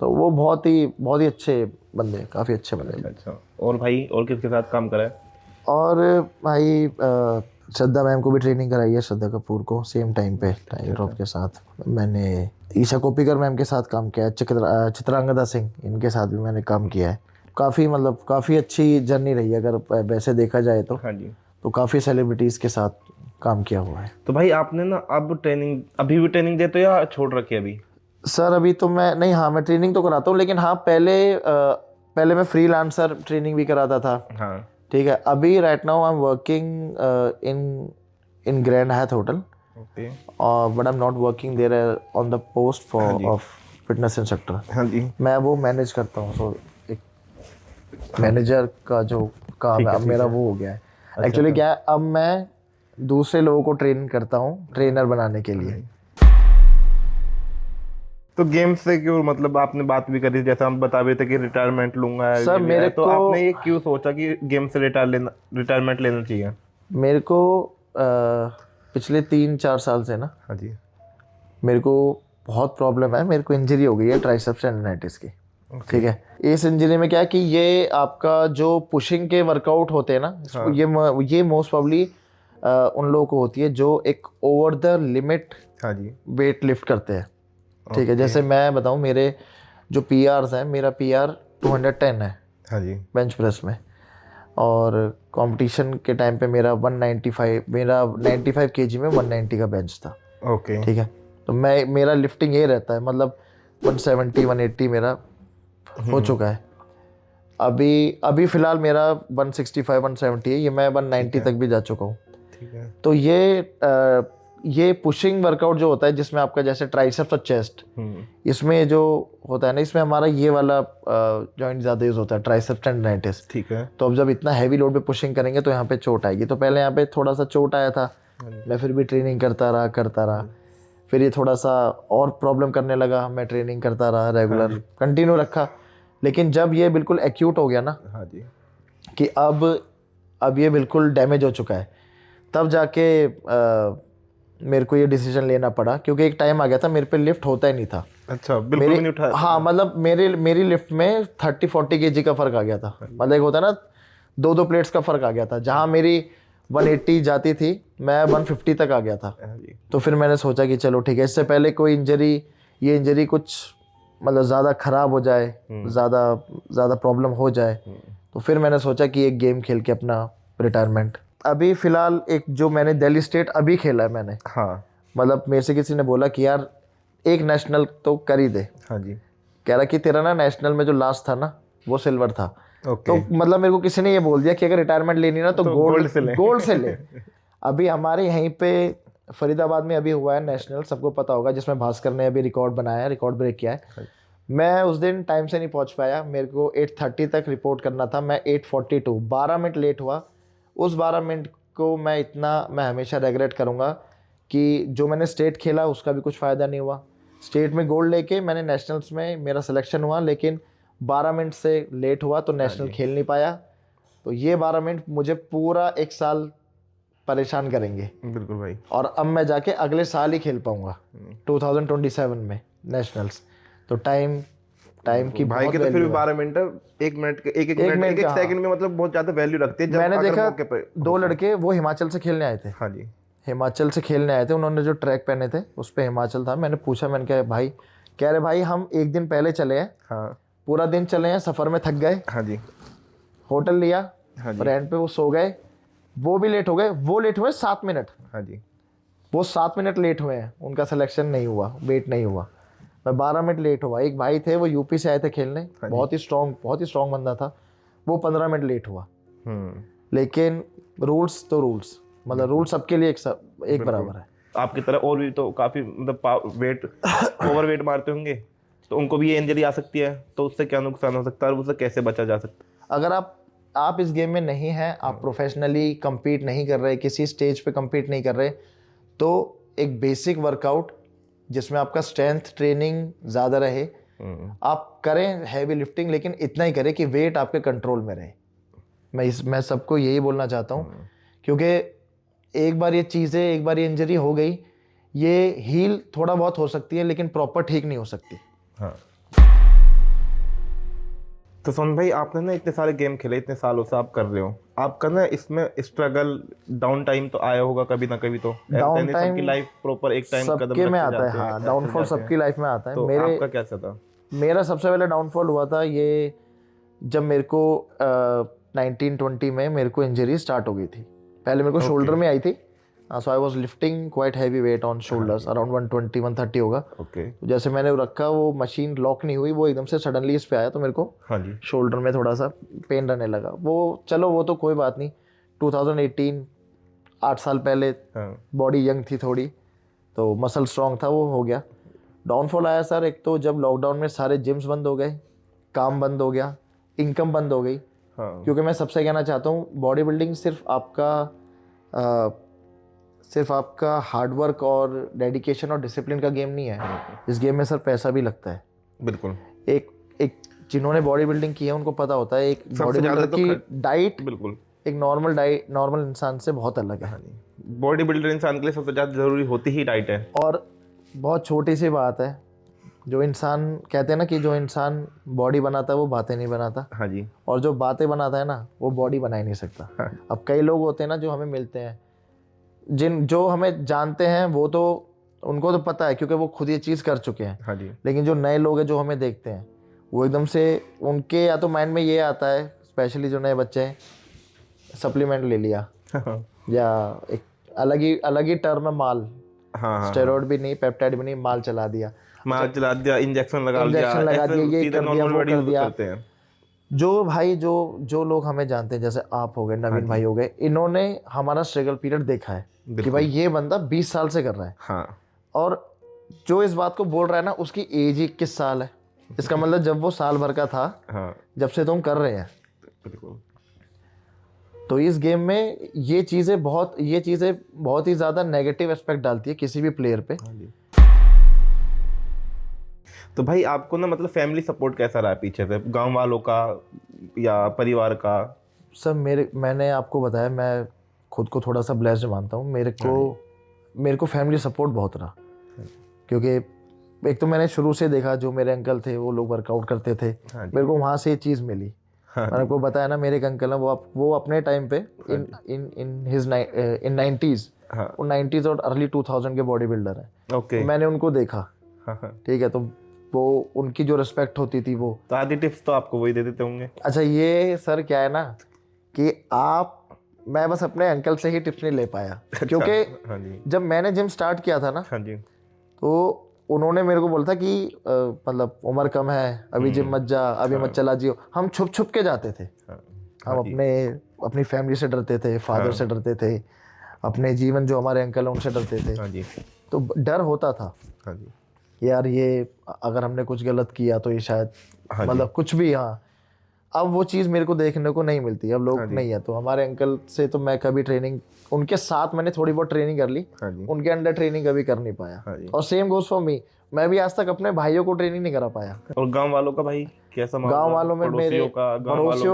तो वो बहुत ही अच्छे बंदे, काफ़ी अच्छे बंदे। अच्छा, और भाई और किसके साथ काम करा है? और भाई श्रद्धा मैम को भी ट्रेनिंग कराई है, श्रद्धा कपूर को सेम टाइम पे टाइम ड्रॉप के साथ। मैंने ईशा कोपिकर मैम के साथ काम किया है, चित्रांगदा सिंह इनके साथ भी मैंने काम किया है। काफ़ी अच्छी जर्नी रही है अगर वैसे देखा जाए तो। हाँ जी। तो काफ़ी सेलिब्रिटीज़ के साथ काम किया हुआ है। तो भाई आपने ना अब ट्रेनिंग अभी भी ट्रेनिंग देते हो या छोड़ रखी है अभी? सर अभी तो मैं नहीं, हाँ मैं ट्रेनिंग तो कराता हूँ, लेकिन हाँ पहले मैं फ्रीलांसर ट्रेनिंग भी कराता था। हाँ ठीक है। अभी right now I am working in Grand Hyatt hotel, okay. But I am not working there on the post for of fitness instructor. हाँ जी। मैं वो मैनेज करता हूँ। सो एक मैनेजर का जो काम है अब मेरा वो हो गया है। एक्चुअली क्या है, अब मैं दूसरे लोगों को ट्रेन करता हूँ ट्रेनर बनाने के लिए। तो गेम से क्यों, मतलब आपने बात भी करी, जैसे हम बता रहे थे कि रिटायरमेंट लूंगा सर मेरे तो आपने ये क्यों सोचा कि गेम से रिटायरमेंट लेना चाहिए? मेरे को पिछले 3-4 साल से ना, हाँ जी। मेरे को बहुत प्रॉब्लम है। मेरे को इंजरी हो गई है ट्राइसेप्स टेंडिनाइटिस की। ठीक है। इस इंजरी में क्या है कि ये आपका जो पुशिंग के वर्कआउट होते हैं ना, हाँ। ये मोस्ट प्रॉब्ली उन लोगों को होती है जो एक ओवर द लिमिट हाँ जी। वेट लिफ्ट करते हैं। ठीक है। जैसे मैं बताऊं, मेरे जो पीआरस हैं, मेरा पीआर 210 है हाँ जी। बेंच प्रेस में, और कंपटीशन के टाइम पे मेरा 95 केजी में 190 का बेंच था। ओके। ठीक है। तो मेरा लिफ्टिंग ये रहता है, मतलब 170 180 मेरा हो चुका है। अभी फिलहाल मेरा 165 170 है, ये मैं 190 तक भी जा चुका हूँ। ठीक है। तो ये पुशिंग वर्कआउट जो होता है, जिसमें आपका जैसे ट्राइसेप्स और चेस्ट, इसमें जो होता है ना, इसमें हमारा ये वाला जॉइंट ज़्यादा यूज़ होता है, ट्राइसेप्स टेंडिनाइटिस। ठीक है। तो अब जब इतना हैवी लोड पे पुशिंग करेंगे तो यहाँ पे चोट आएगी। तो पहले यहाँ पे थोड़ा सा चोट आया था, मैं फिर भी ट्रेनिंग करता रहा। फिर ये थोड़ा सा और प्रॉब्लम करने लगा, मैं ट्रेनिंग करता रहा, रेगुलर कंटिन्यू रखा। लेकिन जब ये बिल्कुल एक्यूट हो गया ना, हाँ जी, कि अब ये बिल्कुल डैमेज हो चुका है, तब जाके मेरे को ये डिसीजन लेना पड़ा। क्योंकि एक टाइम आ गया था मेरे पे लिफ्ट होता ही नहीं था। अच्छा, बिल्कुल भी नहीं उठा? हाँ, मतलब मेरी लिफ्ट में 30-40 केजी का फ़र्क आ गया था। मतलब एक होता है ना, 2 प्लेट्स का फ़र्क आ गया था। जहाँ मेरी 180 जाती थी, मैं 150 तक आ गया था। हाँ जी। तो फिर मैंने सोचा कि चलो ठीक है, इससे पहले कोई ये इंजरी कुछ मतलब ज़्यादा ख़राब हो जाए, ज़्यादा प्रॉब्लम हो जाए, तो फिर मैंने सोचा कि एक गेम खेल के अपना रिटायरमेंट। अभी फ़िलहाल एक जो मैंने दिल्ली स्टेट अभी खेला है मैंने, हाँ। मतलब मेरे से किसी ने बोला कि यार एक नेशनल तो कर ही दे। हाँ जी। कह रहा कि तेरा ना नेशनल में जो लास्ट था ना, वो सिल्वर था। ओके। तो मतलब मेरे को किसी ने ये बोल दिया कि अगर रिटायरमेंट लेनी ना तो गोल्ड से ले। अभी हमारे यहीं पे फरीदाबाद में अभी हुआ है नेशनल, सबको पता होगा, जिसमें भास्कर ने अभी रिकॉर्ड बनाया है, रिकॉर्ड ब्रेक किया है। मैं उस दिन टाइम से नहीं पहुंच पाया, मेरे को 8:30 तक रिपोर्ट करना था, मैं 8:42 12 मिनट लेट हुआ। उस 12 मिनट को मैं हमेशा रेगरेट करूँगा कि जो मैंने स्टेट खेला उसका भी कुछ फ़ायदा नहीं हुआ। स्टेट में गोल्ड लेके मैंने नेशनल्स में मेरा सिलेक्शन हुआ, लेकिन 12 मिनट से लेट हुआ तो नेशनल खेल नहीं पाया। तो ये 12 मिनट मुझे पूरा 1 साल परेशान करेंगे। बिल्कुल भाई। और अब मैं जाके अगले साल ही खेल पाऊंगा 2027 में नेशनल्स। तो टाइम की भाई के तो फिर भी 12 मिनट, 1 मिनट के एक सेकंड में मतलब बहुत ज्यादा वैल्यू रखते हैं। जब मैंने देखा मौके पे 2 लड़के वो हिमाचल से खेलने आए थे। हाँ जी। हिमाचल से खेलने आए थे, उन्होंने जो ट्रैक पहने थे उस पर हिमाचल था। मैंने पूछा, मैंने कहा भाई, कह रहे भाई हम 1 दिन पहले चले हैं, हाँ, पूरा दिन चले हैं, सफ़र में थक गए, हाँ जी, होटल लिया, हाँ जी, और एंड पे वो सो गए। वो भी लेट हो गए, वो लेट हुए 7 मिनट। हाँ जी। वो 7 मिनट लेट हुए हैं, उनका सिलेक्शन नहीं हुआ, वेट नहीं हुआ। मैं 12 मिनट लेट हुआ। एक भाई थे, वो यूपी से आए थे खेलने, बहुत ही स्ट्रॉन्ग बंदा था, वो 15 मिनट लेट हुआ। लेकिन रूल्स तो रूल्स, मतलब रूल सबके लिए एक बराबर है। आपकी तरह और भी तो काफी मतलब वेट ओवर वेट मारते होंगे? तो उनको भी ये इंजरी आ सकती है, तो उससे क्या नुकसान हो सकता है और उससे कैसे बचा जा सकता है? अगर आप इस गेम में नहीं हैं, आप प्रोफेशनली compete नहीं कर रहे, किसी स्टेज पे compete नहीं कर रहे, तो एक बेसिक वर्कआउट जिसमें आपका स्ट्रेंथ ट्रेनिंग ज़्यादा रहे, आप करें हैवी लिफ्टिंग, लेकिन इतना ही करें कि वेट आपके कंट्रोल में रहे। मैं सबको यही बोलना चाहता हूँ, क्योंकि एक बार ये इंजरी हो गई, ये हील थोड़ा बहुत हो सकती है, लेकिन प्रॉपर ठीक नहीं हो सकती। हाँ। तो सोनू भाई, आपने ना इतने सारे गेम खेले, इतने सालों से आप कर रहे हो, आपका ना इसमें स्ट्रगल, डाउन टाइम तो आया होगा कभी ना कभी। तो डाउन टाइम सबकी लाइफ प्रॉपर एक टाइम कदम सबके में रखते आता है, जाते हैं, हाँ, ऐसे डाउनफॉल जाते हैं। सबकी लाइफ में आता है। तो आपका कैसा था? मेरा सबसे पहले डाउनफॉल हुआ था ये जब मेरे को 1920 में मेरे को इंजरी स्टार्ट हो गई थी। पहले मेरे को शोल्डर में आई थी, so I was lifting quite heavy weight on shoulders, around 120 130 होगा। ओके। तो जैसे मैंने रखा, वो मशीन लॉक नहीं हुई, वो एकदम से सडनली इस पे आया, तो मेरे को हाँ जी। शोल्डर में थोड़ा सा पेन रहने लगा। वो चलो, वो तो कोई बात नहीं, 2018, 8 साल पहले, हाँ। बॉडी यंग थी थोड़ी, तो मसल स्ट्रॉन्ग था, वो हो गया। डाउनफॉल आया सर, एक तो जब लॉकडाउन में सारे जिम्स बंद हो गए, काम बंद हो गया, इनकम बंद हो गई। हाँ। क्योंकि मैं सबसे कहना चाहता हूँ, बॉडी बिल्डिंग सिर्फ आपका हार्डवर्क और डेडिकेशन और डिसिप्लिन का गेम नहीं है। इस गेम में सर पैसा भी लगता है। बिल्कुल। एक जिन्होंने बॉडी बिल्डिंग की है उनको पता होता है, एक बॉडी बिल्डर की डाइट बिल्कुल एक नॉर्मल इंसान से बहुत अलग है। बॉडी बिल्डर इंसान के लिए सबसे ज़्यादा जरूरी होती ही डाइट है। और बहुत छोटी सी बात है, जो इंसान कहते हैं ना कि जो इंसान बॉडी बनाता है वो बातें नहीं बनाता। हाँ जी। और जो बातें बनाता है ना, वो बॉडी बना ही नहीं सकता। हाँ। अब कई लोग होते हैं ना जो हमें मिलते हैं, जो हमें जानते हैं, वो तो उनको तो पता है क्योंकि वो खुद ये चीज़ कर चुके हैं। हाँ जी। लेकिन जो नए लोग हैं जो हमें देखते हैं, वो एकदम से उनके या तो माइंड में ये आता है, स्पेशली जो नए बच्चे हैं, सप्लीमेंट ले लिया या एक अलग ही टर्म है, माल। हाँ। स्टेरॉइड भी नहीं, पेप्टाइड भी नहीं, माल चला दिया, इंजेक्शन लगा दिया, ये कर दिया, वो कर दिया। करते हैं। जो लोग हमें जानते हैं, जैसे आप हो गए, नवीन भाई हो गए, इन्होंने हमारा स्ट्रगल पीरियड देखा है कि भाई ये बंदा 20 साल से कर रहा है। हाँ। और जो इस बात को बोल रहा है ना, उसकी एज ही 21 साल है। इसका मतलब जब वो साल भर का था, हाँ। जब से तुम कर रहे हैं। बिल्कुल। तो इस गेम में ये चीज़ें बहुत ही ज़्यादा नेगेटिव एस्पेक्ट डालती है किसी भी प्लेयर पे। तो भाई आपको ना मतलब फैमिली सपोर्ट कैसा रहा पीछे से, गांव वालों का या परिवार का? सर मैंने आपको बताया, मैं खुद को थोड़ा सा ब्लेस्ड मानता हूँ। मेरे को फैमिली सपोर्ट बहुत रहा, क्योंकि एक तो मैंने शुरू से देखा, जो मेरे अंकल थे वो लोग वर्कआउट करते थे, मेरे को वहाँ से ये चीज़ मिली। मैंने आपको बताया ना, मेरे एक अंकल हैं, वो अपने टाइम पे इन 90s, वो 90s और अर्ली 2000 के बॉडी बिल्डर हैं। ओके। मैंने उनको देखा, ठीक है, तो वो उनकी जो रिस्पेक्ट होती थी, वो तो आधी टिप्स तो आपको वही दे देते होंगे। अच्छा, ये सर क्या है ना कि मैं बस अपने अंकल से ही टिप्स नहीं ले पाया, क्योंकि जब मैंने जिम स्टार्ट किया था ना, तो उन्होंने मेरे को बोला था कि मतलब उम्र कम है, अभी जिम मत जा, अभी मत चला जियो। हम छुप के जाते थे। हम अपनी फैमिली से डरते थे, फादर से डरते थे, अपने जीवन जो हमारे अंकल हैं उनसे डरते थे। तो डर होता था यार, ये अगर हमने कुछ गलत किया तो ये शायद मतलब कुछ भी। हाँ, अब वो चीज़ मेरे को देखने को नहीं मिलती, अब लोग नहीं है। तो हमारे अंकल से तो मैं कभी ट्रेनिंग, उनके साथ मैंने थोड़ी बहुत ट्रेनिंग कर ली, उनके अंडर ट्रेनिंग कभी कर नहीं पाया। और सेम गोज फॉर मी, मैं भी आज तक अपने भाइयों को ट्रेनिंग नहीं करा पाया। और गांव वालों का भाई कैसा माहौल? गांव वालों में पड़ोसियों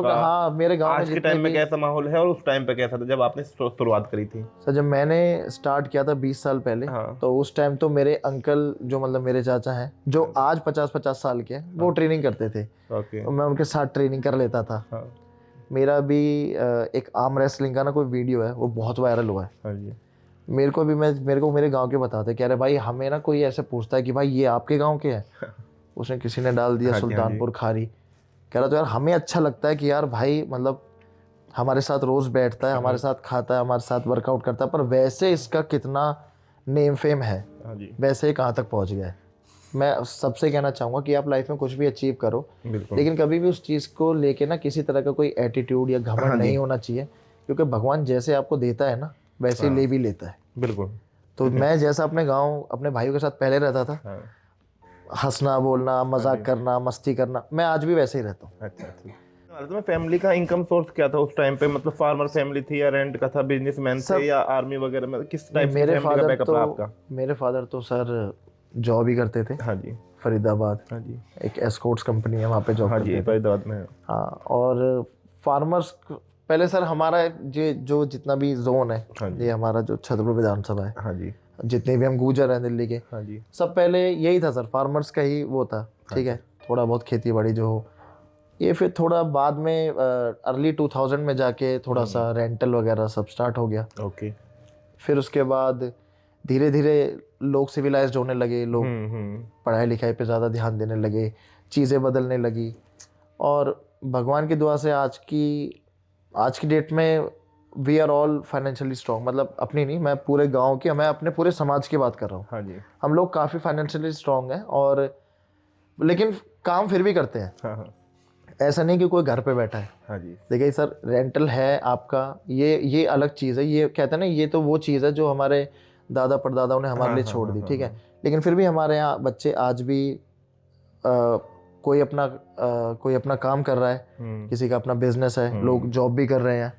का, हाँ, मेरे गांव में आज के टाइम में कैसा माहौल है और उस टाइम पे कैसा था जब आपने शुरुआत करी थी? सर, जब मैंने स्टार्ट किया था 20 साल पहले, तो उस टाइम तो मेरे अंकल, जो मतलब मेरे चाचा हैं, जो आज 50 साल के हैं, वो ट्रेनिंग करते थे। तो मैं उनके साथ ट्रेनिंग कर लेता था। मेरा भी एक आर्म रेसलिंग का ना कोई वीडियो है, वो बहुत वायरल हुआ है। मेरे को मेरे गांव के बताते, कह रहे भाई हमें ना कोई ऐसे पूछता है कि भाई ये आपके गांव के हैं, उसने किसी ने डाल दिया सुल्तानपुर खारी। कह रहा तो यार हमें अच्छा लगता है कि यार भाई मतलब हमारे साथ रोज़ बैठता है, हमारे साथ खाता है, हमारे साथ वर्कआउट करता है, पर वैसे इसका कितना नेम फेम है, वैसे ही कहाँ तक पहुँच गया है। मैं सबसे कहना चाहूँगा कि आप लाइफ में कुछ भी अचीव करो, लेकिन कभी भी उस चीज़ को लेके ना किसी तरह का कोई एटीट्यूड या घमंड नहीं होना चाहिए, क्योंकि भगवान जैसे आपको देता है ना, वैसे ही ले भी लेता है। बिल्कुल। तो मैं जैसा अपने गांव अपने भाइयों के साथ पहले रहता था, हंसना बोलना, मजाक करना, मस्ती करना, मैं आज भी वैसे ही रहता हूँ। अच्छा अच्छा। तो मैं फैमिली का इनकम सोर्स क्या था उस टाइम पे, मतलब फार्मर फैमिली थी या रेंट का था, बिजनेसमैन थे या आर्मी वगैरह में, किस टाइप की फैमिली का बैकअप रहा आपका? मेरे फादर तो सर जॉब ही करते थे। हाँ जी। फरीदाबाद। हाँ जी। एक एस्कॉर्ट्स कंपनी है, वहाँ पे जॉब हाँ करते जी, थे। फरीदाबाद में। हाँ, और फार्मर्स पहले सर हमारा जो जितना भी जोन है, हाँ जी। ये हमारा जो छतरपुर विधानसभा है, हाँ जी। जितने भी हम गुजर हैं दिल्ली के, हाँ जी। सब पहले यही था सर, फार्मर्स का ही वो था। ठीक है, थोड़ा बहुत खेती बाड़ी जो हो, ये फिर थोड़ा बाद में अर्ली 2000 में जाके थोड़ा सा रेंटल वगैरह सब स्टार्ट हो गया। ओके। फिर उसके बाद धीरे धीरे लोग सिविलाइज्ड होने लगे, लोग पढ़ाई लिखाई पे ज़्यादा ध्यान देने लगे, चीज़ें बदलने लगी, और भगवान की दुआ से आज की डेट में we are all financially strong. मतलब अपनी नहीं, मैं पूरे गांव की, मैं अपने पूरे समाज की बात कर रहा हूँ। हाँ जी। हम लोग काफ़ी फाइनेंशियली स्ट्रॉन्ग हैं, और लेकिन काम फिर भी करते हैं। हाँ हाँ। ऐसा नहीं कि कोई घर पे बैठा है। हाँ जी। देखिए सर, रेंटल है आपका, ये अलग चीज़ है। ये कहते हैं ना, ये तो वो चीज़ है जो हमारे दादा परदादाओं ने हमारे लिए छोड़ दी। ठीक है, लेकिन फिर भी हमारे यहाँ बच्चे आज भी कोई अपना काम कर रहा है, किसी का अपना बिजनेस है, लोग जॉब भी कर रहे हैं,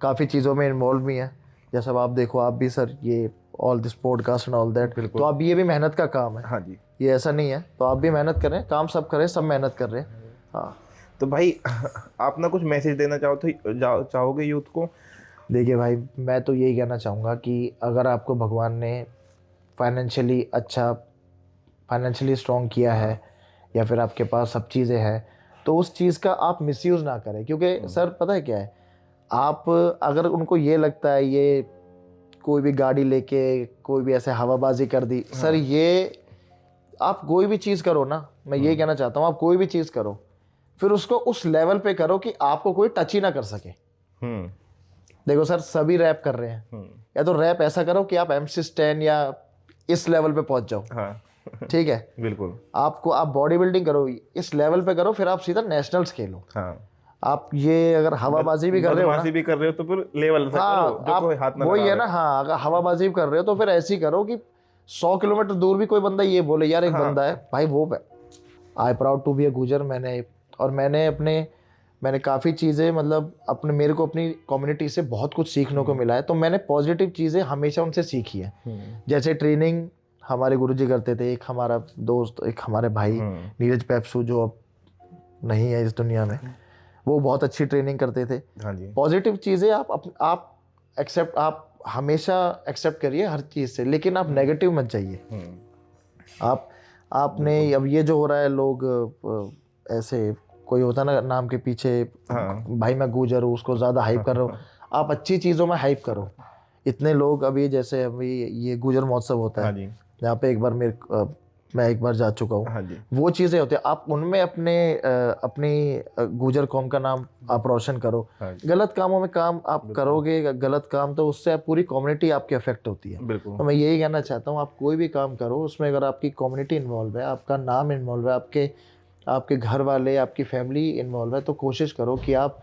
काफ़ी चीज़ों में इन्वॉल्व भी हैं। जैसे अब आप देखो, आप भी सर, ये all this podcast and all that, तो आप ये भी मेहनत का काम है। हाँ जी। ये ऐसा नहीं है, तो आप भी मेहनत करें, काम सब करें, सब मेहनत कर रहे हैं। हाँ, तो भाई आप ना कुछ मैसेज देना चाहोगे यूथ को? देखिए भाई, मैं तो यही कहना चाहूँगा कि अगर आपको भगवान ने फाइनेंशियली स्ट्रॉन्ग किया है, या फिर आपके पास सब चीज़ें हैं, तो उस चीज़ का आप मिसयूज़ ना करें। क्योंकि सर पता है क्या है, आप अगर उनको ये लगता है, ये कोई भी गाड़ी लेके कोई भी ऐसे हवाबाजी कर दी, सर ये आप कोई भी चीज़ करो ना, मैं ये कहना चाहता हूँ, आप कोई भी चीज़ करो, फिर उसको उस लेवल पे करो कि आपको कोई टच ही ना कर सके। देखो सर, सभी रैप कर रहे हैं, या तो रैप ऐसा करो कि आप MC स्टैन या इस लेवल पे पहुंच जाओ। हाँ। ठीक है, बिल्कुल। आप बॉडी बिल्डिंग करो, इस लेवल पे करो, फिर आप सीधा नेशनल्स खेलो। हाँ। आप ये अगर हवाबाजी भी कर रहे हो ना, भी कर रहे हो तो फिर लेवल से करो, जो कोई हाथ ना वही लगा है ना। हाँ, अगर हवाबाजी भी कर रहे हो तो फिर ऐसी करो कि 100 किलोमीटर दूर भी कोई बंदा ये बोले, यार एक बंदा है भाई, वो I proud to be a Gujjar. मैंने काफ़ी चीज़ें, मतलब मेरे को अपनी कम्युनिटी से बहुत कुछ सीखने को मिला है, तो मैंने पॉजिटिव चीज़ें हमेशा उनसे सीखी है। जैसे ट्रेनिंग हमारे गुरुजी करते थे, एक हमारा दोस्त, एक हमारे भाई नीरज पेप्सू, जो अब नहीं है इस दुनिया में, वो बहुत अच्छी ट्रेनिंग करते थे। हाँ जी। पॉजिटिव चीज़ें आप हमेशा एक्सेप्ट करिए हर चीज़ से, लेकिन आप नेगेटिव मत जाइए। आपने अब ये जो हो रहा है, लोग ऐसे, कोई होता ना नाम के पीछे, भाई मैं गुजर हूँ, उसको ज़्यादा हाइप कर रहा हूँ। आप अच्छी चीज़ों में हाइप करो। इतने लोग अभी, जैसे अभी ये गुजर महोत्सव होता है, यहाँ पे मैं एक बार जा चुका हूँ। वो चीज़ें होती है, आप उनमें अपनी गुजर कौम का नाम आप रोशन करो। गलत कामों में काम आप करोगे, गलत काम, तो उससे पूरी कम्युनिटी आपकी अफेक्ट होती है। तो मैं यही कहना चाहता हूँ, आप कोई भी काम करो, उसमें अगर आपकी कम्युनिटी इन्वॉल्व है, आपका नाम इन्वॉल्व है, आपके घर वाले, आपकी फैमिली इन्वॉल्व है, तो कोशिश करो कि आप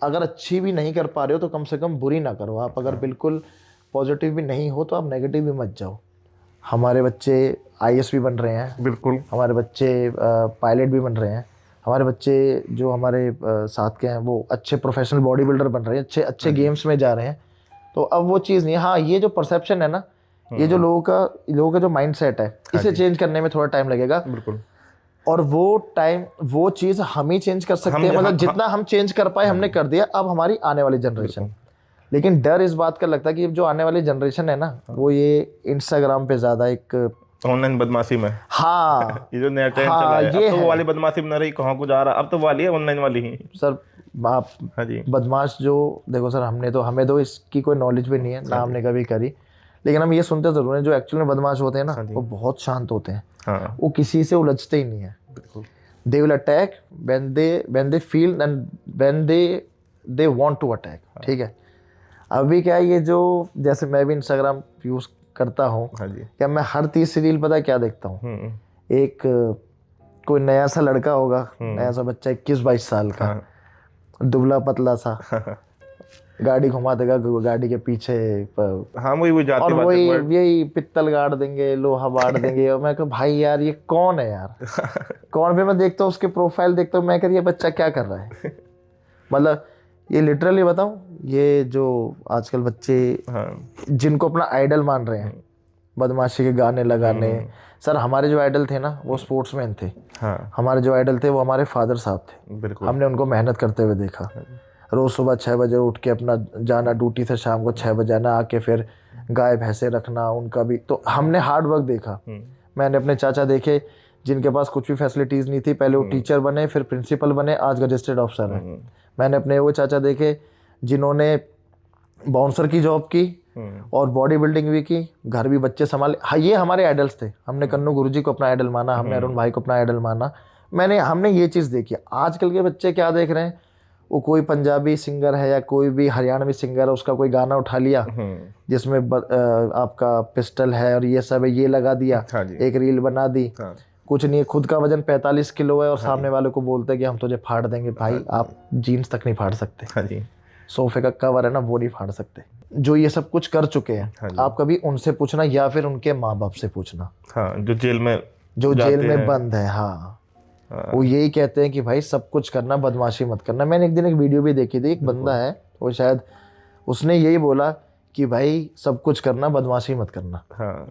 अगर अच्छी भी नहीं कर पा रहे हो तो कम से कम बुरी ना करो। आप अगर बिल्कुल पॉजिटिव भी नहीं हो तो आप नेगेटिव भी मत जाओ। हमारे बच्चे IAS भी बन रहे हैं, बिल्कुल, हमारे बच्चे पायलट भी बन रहे हैं, हमारे बच्चे जो हमारे साथ के हैं वो अच्छे प्रोफेशनल बॉडी बिल्डर बन रहे हैं, अच्छे गेम्स में जा रहे हैं। तो अब वो चीज़ नहीं है। हाँ, ये जो परसेप्शन है ना, ये जो लोगों का जो माइंडसेट है, इसे चेंज करने में थोड़ा टाइम लगेगा। बिल्कुल। और वो चीज़ हम ही चेंज कर सकते हैं, मतलब जितना हम चेंज कर पाए हमने कर दिया। अब हमारी आने वाली जनरेशन, लेकिन डर इस बात का लगता है कि जो आने वाली जनरेशन है ना, वो ये इंस्टाग्राम पे ज़्यादा एक ऑनलाइन बदमाशी में, हाँ ये जो नया ट्रेंड चला है, अब तो वो वाली बदमाशी में न रही, कहाँ को जा रहा, अब तो वाली है ऑनलाइन वाली ही सर। आप बदमाश जो देखो सर, हमें तो इसकी कोई नॉलेज भी नहीं है ना, हमने कभी करी, लेकिन हम ये सुनते जरूर हैं, जो एक्चुअली में बदमाश होते हैं ना, वो बहुत शांत होते हैं। वो किसी से उलझते ही नहीं है। They will attack when they feel and when they want to attack. ठीक है, अभी क्या है, ये जो जैसे मैं भी इंस्टाग्राम यूज करता हूँ, क्या मैं हर तीसरी रील पता है क्या देखता हूँ, एक कोई नया सा लड़का होगा, नया सा बच्चा 21-22 साल का, दुबला पतला सा, गाड़ी घुमा देगा गाड़ी के पीछे हाँ वो जाती और बात वही है, but- यही पित्तल गाड़ देंगे, लोहा बाड़ देंगे। और मैं कहा भाई यार ये कौन है यार, कौन। फिर मैं देखता हूँ उसके प्रोफाइल देखता हूँ, मैं कह ये बच्चा क्या कर रहा है। मतलब ये लिटरली बताऊं, ये जो आजकल बच्चे हाँ जिनको अपना आइडल मान रहे हैं, बदमाशी के गाने लगाने। सर हमारे जो आइडल थे ना वो स्पोर्ट्समैन थे। हाँ हमारे जो आइडल थे वो हमारे फादर साहब थे। बिल्कुल। हमने उनको मेहनत करते हुए देखा। रोज़ सुबह 6 बजे उठ के अपना जाना ड्यूटी से, शाम को 6 बजे आना, आके फिर गाय भैंसे रखना उनका भी। तो हमने हार्ड वर्क देखा। मैंने अपने चाचा देखे जिनके पास कुछ भी फैसिलिटीज़ नहीं थी, पहले वो टीचर बने, फिर प्रिंसिपल बने, आज रजिस्टर्ड ऑफिसर हैं। मैंने अपने वो चाचा देखे जिन्होंने बाउंसर की जॉब की और बॉडी बिल्डिंग भी की, घर भी बच्चे संभाले। हाँ ये हमारे आइडल्स थे। हमने कन्नू गुरुजी को अपना आइडल माना, हमने अरुण भाई को अपना आइडल माना। हमने ये चीज़ देखी। आजकल के बच्चे क्या देख रहे हैं, वो कोई पंजाबी सिंगर है या कोई भी हरियाणवी सिंगर है, उसका कोई गाना उठा लिया जिसमें आपका पिस्टल है और ये सब है, ये लगा दिया, हाँ जी। एक रील बना दी। हाँ। कुछ नहीं, खुद का वजन 45 किलो है और सामने वाले को बोलते हैं कि हम तुझे फाड़ देंगे। भाई आप जीन्स तक नहीं फाड़ सकते, हाँ जी। सोफे का कवर है ना वो नहीं फाड़ सकते। जो ये सब कुछ कर चुके हैं, आप कभी उनसे पूछना या फिर उनके माँ बाप से पूछना, हाँ जो जेल में जेल में बंद है। हाँ वो यही कहते हैं कि भाई सब कुछ करना, बदमाशी मत करना। मैंने एक दिन एक वीडियो भी देखी थी, एक बंदा है वो शायद उसने यही बोला कि भाई सब कुछ करना, बदमाशी मत करना। हाँ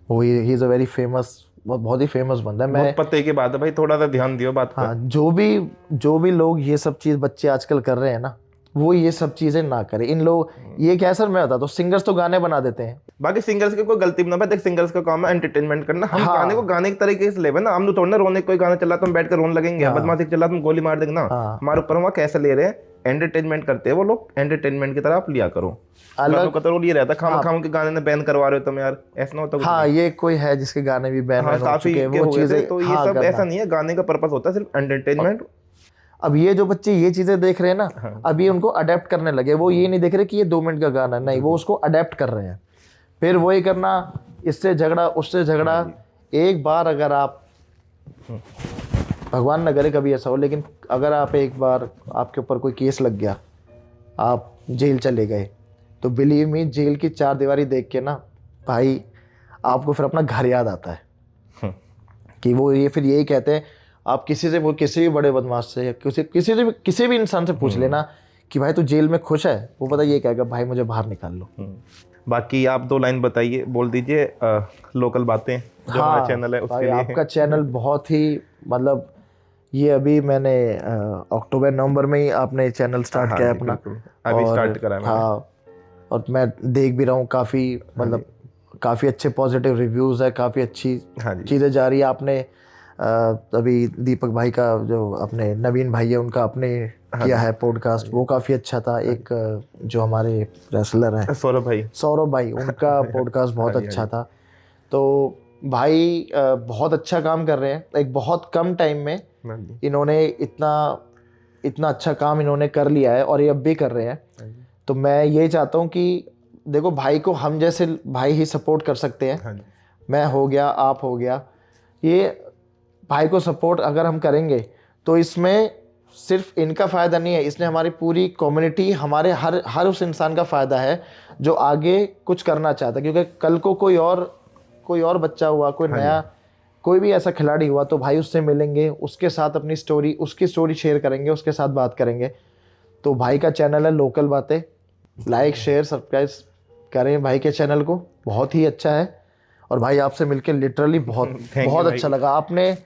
वो he is a very famous, बहुत ही फेमस बंदा है। मैं पते की बात है भाई, थोड़ा सा ध्यान दियो बात हाँ जो भी लोग ये सब चीज़ बच्चे आजकल कर रहे हैं ना, वो ये सब चीज़ें ना करें। इन लोग ये क्या है सर, मैं बताता हूँ, सिंगर्स तो गाने बना देते हैं। बाकी सिंगर्स की कोई गलती भी ना भाई, देख सिंगर्स का काम है एंटरटेनमेंट करना। हम हाँ। गाने को गाने के तरीके से लेवे ना, हम तो थोड़ा ना रोने, कोई गाना चला तो हम बैठ कर रोने लगेंगे, बदमाशी चला तो हम गोली मार देंगे ना। हाँ। हमारे ऊपर वहाँ कैसे ले रहे हैं, एंटरटेनमेंट करते हैं वो लोग, एंटरटेनमेंट की तरह आप लिया करो। गानों का तो रोल ये रहता है, खाम के गाने ने बैन करवा रहे हो तुम यार, ऐसा ना होता कुछ हाँ नहीं। ये कोई है जिसके गाने भी बैन हाँ हो काफी चुके हैं, के वो हो गए थे, चीज़ें तो ये हाँ सब करना। ऐसा नहीं है, गाने का पर्पस होता है सिर्फ एंटरटेनमेंट। अब ये जो बच्चे ये चीज़ें देख रहे हैं ना, अब ये उनको अडेप्ट करने लगे। वो ये नहीं देख रहे कि ये 2 मिनट का गाना है, नहीं, वो उसको अडेप्ट कर रहे हैं। फिर वही करना, इससे झगड़ा उससे झगड़ा। एक बार अगर आप, भगवान न करे कभी ऐसा हो, लेकिन अगर आप एक बार आपके ऊपर कोई केस लग गया, आप जेल चले गए, तो बिलीव मी जेल की 4 दीवारी देख के ना भाई आपको फिर अपना घर याद आता है। कि वो ये फिर यही कहते हैं, आप किसी से, वो किसी भी बड़े बदमाश से या किसी भी इंसान से पूछ लेना कि भाई तू जेल में खुश है, वो पता ये कहेगा भाई मुझे बाहर निकाल लो। बाकी आप 2 लाइन बताइए, बोल दीजिए लोकल बातें जो हमारा चैनल है उसके भाई लिए। आपका चैनल बहुत ही, मतलब ये अभी मैंने अक्टूबर नवंबर में ही आपने चैनल स्टार्ट हाँ किया है जी, अपना। बिल्कुल। अभी स्टार्ट करा है मैंने। हाँ और मैं देख भी रहा हूँ, काफ़ी मतलब काफ़ी अच्छे पॉजिटिव रिव्यूज़ है, काफ़ी अच्छी हाँ जी। चीज़ें जा रही है। आपने अभी दीपक भाई का जो अपने नवीन भाई है उनका आपने किया है पॉडकास्ट, वो काफ़ी अच्छा था। एक जो हमारे रेसलर हैं सौरभ भाई उनका पॉडकास्ट बहुत अच्छा था। तो भाई बहुत अच्छा काम कर रहे हैं। एक बहुत कम टाइम में इन्होंने इतना अच्छा काम इन्होंने कर लिया है और ये अब भी कर रहे हैं। तो मैं ये चाहता हूँ कि देखो भाई को हम जैसे भाई ही सपोर्ट कर सकते हैं। मैं हो गया, आप हो गया, ये भाई को सपोर्ट अगर हम करेंगे तो इसमें सिर्फ इनका फ़ायदा नहीं है, इसने हमारी पूरी कम्युनिटी, हमारे हर उस इंसान का फ़ायदा है जो आगे कुछ करना चाहता है। क्योंकि कल को कोई और बच्चा हुआ, कोई नया कोई भी ऐसा खिलाड़ी हुआ, तो भाई उससे मिलेंगे, उसके साथ अपनी उसकी स्टोरी शेयर करेंगे, उसके साथ बात करेंगे। तो भाई का चैनल है लोकल बातें, लाइक शेयर सब्सक्राइब करें भाई के चैनल को, बहुत ही अच्छा है। और भाई आपसे मिलके लिटरली बहुत अच्छा लगा। आपने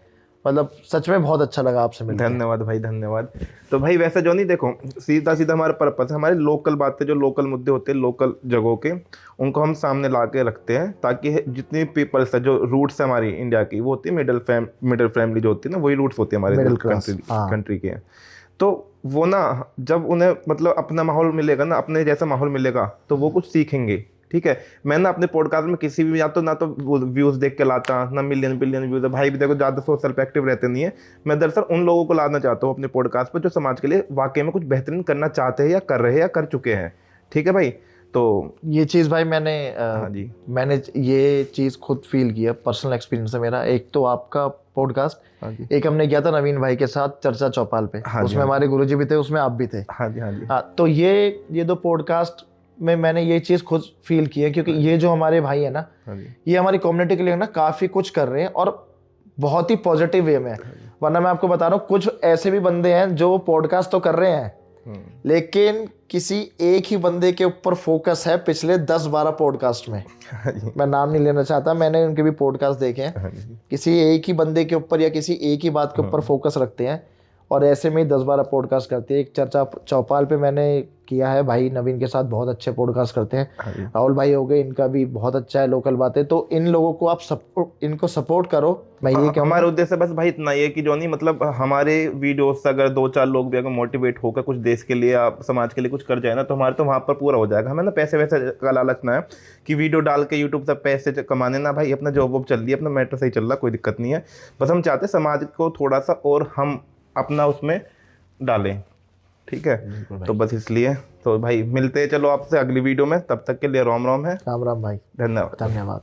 मतलब सच में बहुत अच्छा लगा आपसे मिलकर। धन्यवाद भाई, धन्यवाद। तो भाई वैसे जो नहीं, देखो सीधा हमारा पर्पस है, हमारे लोकल बातें, जो लोकल मुद्दे होते हैं लोकल जगहों के, उनको हम सामने ला के रखते हैं, ताकि जितनी पीपल्स है, जो रूट्स है हमारी इंडिया की, वो होती है मिडिल फैमिली जो होती है ना, वही रूट्स होती है हमारे कंट्री के। तो वो ना जब उन्हें मतलब अपना माहौल मिलेगा ना, अपने जैसा माहौल मिलेगा, तो वो कुछ सीखेंगे। ठीक है, मैं ना अपने पॉडकास्ट में किसी भी ना तो व्यूज़ देख के लाता, ना मिलियन बिलियन व्यूज़ है। भाई भी देखो ज़्यादा सोशल पे एक्टिव रहते नहीं है। मैं दरअसल उन लोगों को लाना चाहता हूँ अपने पॉडकास्ट पर जो समाज के लिए वाकई में कुछ बेहतरीन करना चाहते हैं, या कर रहे हैं, या कर चुके हैं। ठीक है भाई, तो ये चीज़ भाई मैंने हाँ जी, मैंने ये चीज़ खुद फील किया, पर्सनल एक्सपीरियंस है मेरा। एक तो आपका पॉडकास्ट, हाँ जी, एक हमने किया था नवीन भाई के साथ चर्चा चौपाल पे, हाँ जी, उसमें हाँ जी। हमारे गुरुजी भी थे, उसमें आप भी थे। हाँ जी, हाँ जी, हाँ, तो ये दो पॉडकास्ट में मैंने ये चीज़ खुद फील की है, क्योंकि ये जो हमारे भाई है ना, हाँ जी, ये हमारी कम्युनिटी के लिए ना काफ़ी कुछ कर रहे हैं और बहुत ही पॉजिटिव वे में है। वरना मैं आपको बता रहा हूँ, कुछ ऐसे भी बंदे हैं जो पॉडकास्ट तो कर रहे हैं, लेकिन किसी एक ही बंदे के ऊपर फोकस है पिछले 10-12 पॉडकास्ट में। हाँ जी, मैं नाम नहीं लेना चाहता, मैंने उनके भी पॉडकास्ट देखे हैं। हाँ जी, किसी एक ही बंदे के ऊपर या किसी एक ही बात के ऊपर फोकस रखते हैं और ऐसे में ही 10-12 पॉडकास्ट करते हैं। एक चर्चा चौपाल पे मैंने किया है, भाई नवीन के साथ बहुत अच्छे पॉडकास्ट करते हैं। हाँ जी। राहुल भाई हो गए, इनका भी बहुत अच्छा है लोकल बातें। तो इन लोगों को आप इनको सपोर्ट करो। मैं ये कहूँगा, हमारा उद्देश्य बस भाई इतना ही है कि जो नहीं मतलब हमारे वीडियोस से अगर 2-4 लोग भी अगर मोटिवेट होकर कुछ देश के लिए या समाज के लिए कुछ कर जाए ना, तो हमारे तो वहाँ पर पूरा हो जाएगा। हमें ना पैसे वैसे का लालच ना है कि वीडियो डाल के यूट्यूब से पैसे कमाने ना, भाई अपना जॉब वॉब चल रही है, अपना मैटर सही चल रहा, कोई दिक्कत नहीं है। बस हम चाहते समाज को थोड़ा सा और हम अपना उसमें डालें, ठीक है। तो बस इसलिए तो भाई मिलते हैं चलो आपसे अगली वीडियो में, तब तक के लिए राम राम है। राम राम भाई, धन्यवाद। धन्यवाद।